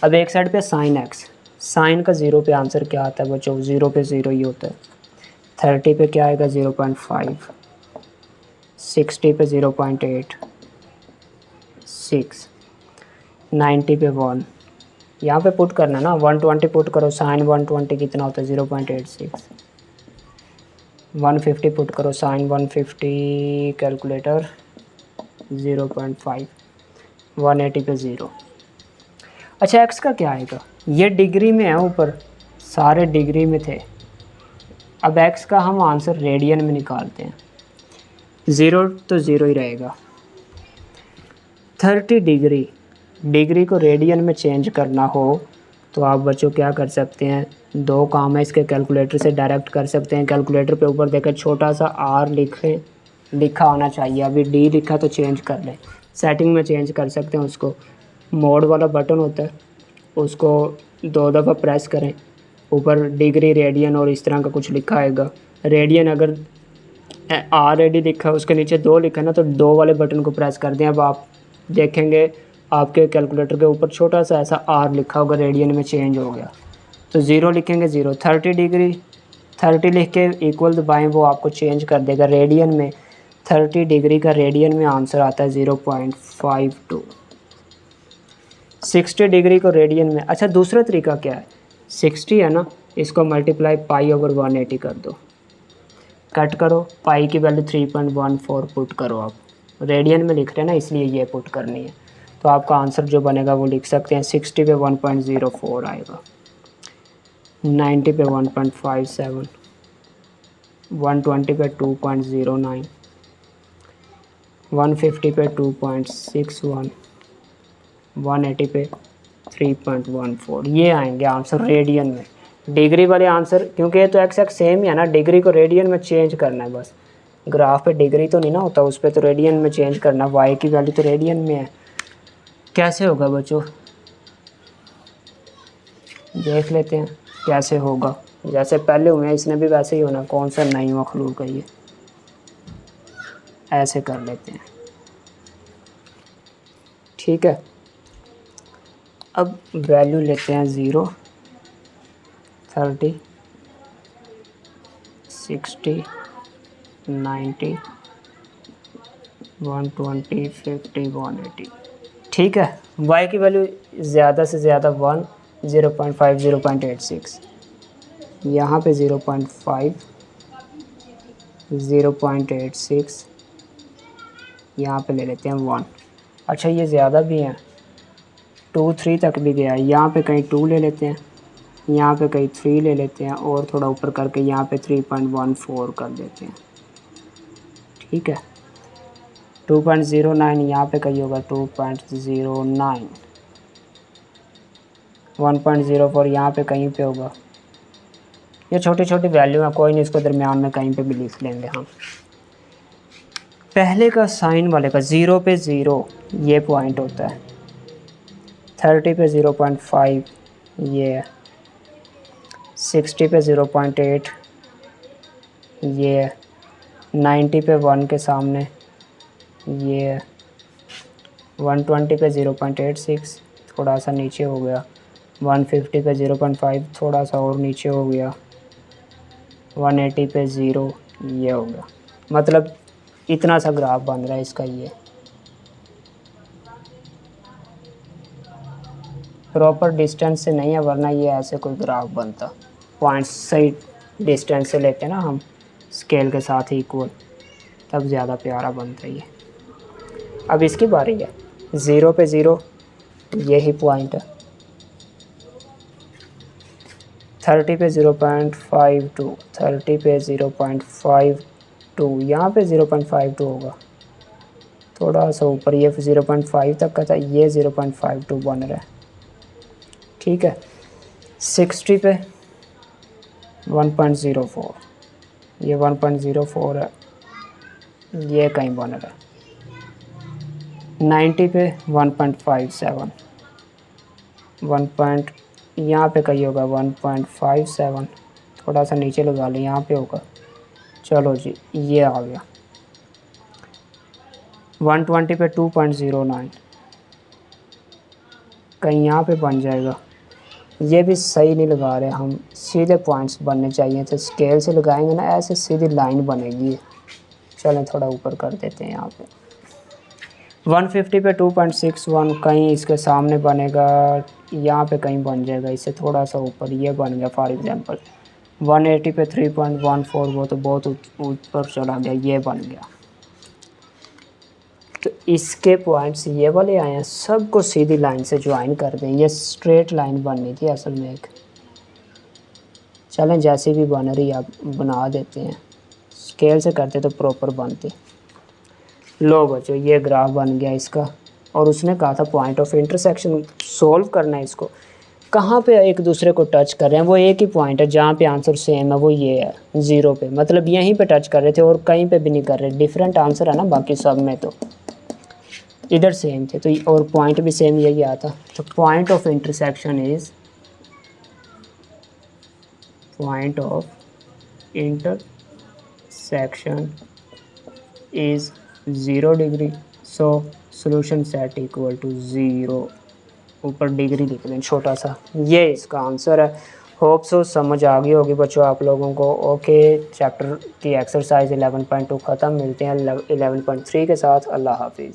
अब एक साइड पे साइन एक्स, साइन का 0 पे आंसर क्या आता है बच्चों, 0 पे 0 ही होता है। 30 पे क्या आएगा, 0.5, 60 पे 0.8 6, 90 पे 1, यहाँ पे पुट करना ना, 120 पुट करो, साइन 120 कितना होता है, 0.86, 150 पुट करो, साइन 150 कैलकुलेटर 0.5, 180 पे 0। अच्छा एक्स का क्या आएगा, ये डिग्री में है, ऊपर सारे डिग्री में थे। अब एक्स का हम आंसर रेडियन में निकालते हैं, 0 तो 0 ही रहेगा। 30 डिग्री को रेडियन में चेंज करना हो तो आप बच्चों क्या कर सकते हैं, 2 काम है, इसके कैलकुलेटर से डायरेक्ट कर सकते हैं। कैलकुलेटर पे ऊपर देखें छोटा सा r लिखा होना चाहिए, अभी d लिखा तो चेंज कर लें, सेटिंग में चेंज कर सकते हैं उसको। मोड वाला बटन होता है, उसको 2 दफ़ा प्रेस करें, ऊपर डिग्री रेडियन और इस तरह का कुछ लिखा आएगा। रेडियन अगर ऑलरेडी लिखा है, उसके नीचे 2 लिखा है ना, तो 2 वाले बटन को प्रेस कर दें। अब आप देखेंगे आपके कैलकुलेटर के ऊपर छोटा सा ऐसा r लिखा होगा, रेडियन में चेंज हो गया। तो 0 लिखेंगे 0, 30 डिग्री 30 लिख के इक्वल दबाएँ, वो आपको चेंज कर देगा रेडियन में। 30 डिग्री का रेडियन में आंसर आता है 0.52। 60 डिग्री को रेडियन में, अच्छा दूसरा तरीका क्या है, 60 है ना, इसको मल्टीप्लाई π/180 कर दो, कट करो, पाई की वैल्यू 3.14 पुट करो। आप रेडियन में लिख रहे हैं ना, इसलिए ये पुट करनी है। तो आपका आंसर जो बनेगा वो लिख सकते हैं, 60 पे 1.04 आएगा। 90 पे 1.57, 120 पे 2.09, 150 पे 2.61, 180 पे 3.14। ये आएंगे आंसर रेडियन में। डिग्री वाले आंसर, क्योंकि ये तो एक्स सेम ही है ना, डिग्री को रेडियन में चेंज करना है बस। ग्राफ पे डिग्री तो नहीं ना होता, उस पर तो रेडियन में चेंज करना। वाई की वैल्यू तो रेडियन में है। कैसे होगा बच्चों, देख लेते हैं कैसे होगा। जैसे पहले हुए हैं इसने भी वैसे ही होना। कौन सा नई मखलूक है ये, ऐसे कर लेते हैं, ठीक है। अब वैल्यू लेते हैं 0, 30, 60, 90, 120, 50, 180, ठीक है। y की वैल्यू ज़्यादा से ज़्यादा 1, 0.5, 0.86, यहाँ पे 0.5, 0.86, यहाँ पे ले लेते हैं 1। अच्छा ये ज़्यादा भी हैं, 2, 3 तक भी गया है। यहाँ पे कहीं 2 ले लेते हैं, यहाँ पे कहीं 3 ले लेते हैं, और थोड़ा ऊपर करके यहाँ पे 3.14 कर देते हैं, ठीक है। 2.09 यहाँ पे कहीं होगा 2.09, 1.04 यहाँ पे कहीं पे होगा। ये छोटी छोटी वैल्यू है, कोई नहीं, इसको दरमियान में कहीं पे भी लिख लेंगे हम। पहले का साइन वाले का 0 पे 0 ये पॉइंट होता है, 30 पे 0.5 ये है, 60 पे 0.8 ये है, 90 पे 1 के सामने ये है, 120 पे 0.86 थोड़ा सा नीचे हो गया, 150 पे 0.5 थोड़ा सा और नीचे हो गया, 180 पे 0 ये हो गया। मतलब इतना सा ग्राफ बन रहा है इसका। ये प्रॉपर डिस्टेंस से नहीं है, वरना ये ऐसे कोई ग्राफ बनता। पॉइंट्स सही डिस्टेंस से लेते हैं ना हम, स्केल के साथ इक्वल, तब ज़्यादा प्यारा बनता है ये। अब इसकी बारी है। 0 पे 0 यही पॉइंट है, 30 पे 0.52, 30 पे 0.52, यहाँ पे 0.52 होगा, थोड़ा सा ऊपर ये 0.5 तक का था, ये 0.52 बन रहा है, ठीक है। 60 पे 1.04, ये 1.04 है, ये कहीं बन रहा है। 90 पे 1.57, 1. यहाँ पे कहीं होगा 1.57, थोड़ा सा नीचे लगा लें, यहाँ पे होगा। चलो जी ये आ गया। 120 पे 2.09 कहीं यहाँ पे बन जाएगा। ये भी सही नहीं लगा रहे हम, सीधे पॉइंट्स बनने चाहिए थे। स्केल से लगाएंगे ना ऐसे सीधी लाइन बनेगी। चलें थोड़ा ऊपर कर देते हैं यहाँ पे। 150 पे 2.61 कहीं इसके सामने बनेगा, यहाँ पे कहीं बन जाएगा, इससे थोड़ा सा ऊपर ये बन गया फॉर एग्जांपल। 180 पे 3.14 वो तो बहुत ऊपर चला गया, ये बन गया। तो इसके पॉइंट्स ये वाले आए हैं, सबको सीधी लाइन से ज्वाइन कर दें। ये स्ट्रेट लाइन बननी थी असल में एक। चलें जैसी भी बन रही आप बना देते हैं, स्केल से करते तो प्रॉपर बनती। लो बच्चों ये ग्राफ बन गया इसका। और उसने कहा था पॉइंट ऑफ इंटरसेक्शन सोल्व करना है इसको। कहाँ पे एक दूसरे को टच कर रहे हैं, वो एक ही पॉइंट है जहाँ पे आंसर सेम है, वो ये है 0 पे। मतलब यहीं पे टच कर रहे थे और कहीं पे भी नहीं कर रहे। डिफरेंट आंसर है ना बाकी सब में, तो इधर सेम थे तो, और पॉइंट भी सेम यही आता। तो point of intersection is, point of intersection is 0 degree. So solution set equal to 0। ऊपर डिग्री लिख दें छोटा सा। ये इसका आंसर है। होप सो समझ आ गई होगी बच्चों आप लोगों को। ओके चैप्टर की एक्सरसाइज 11.2 ख़त्म। मिलते हैं 11.3 के साथ। अल्लाह हाफिज़।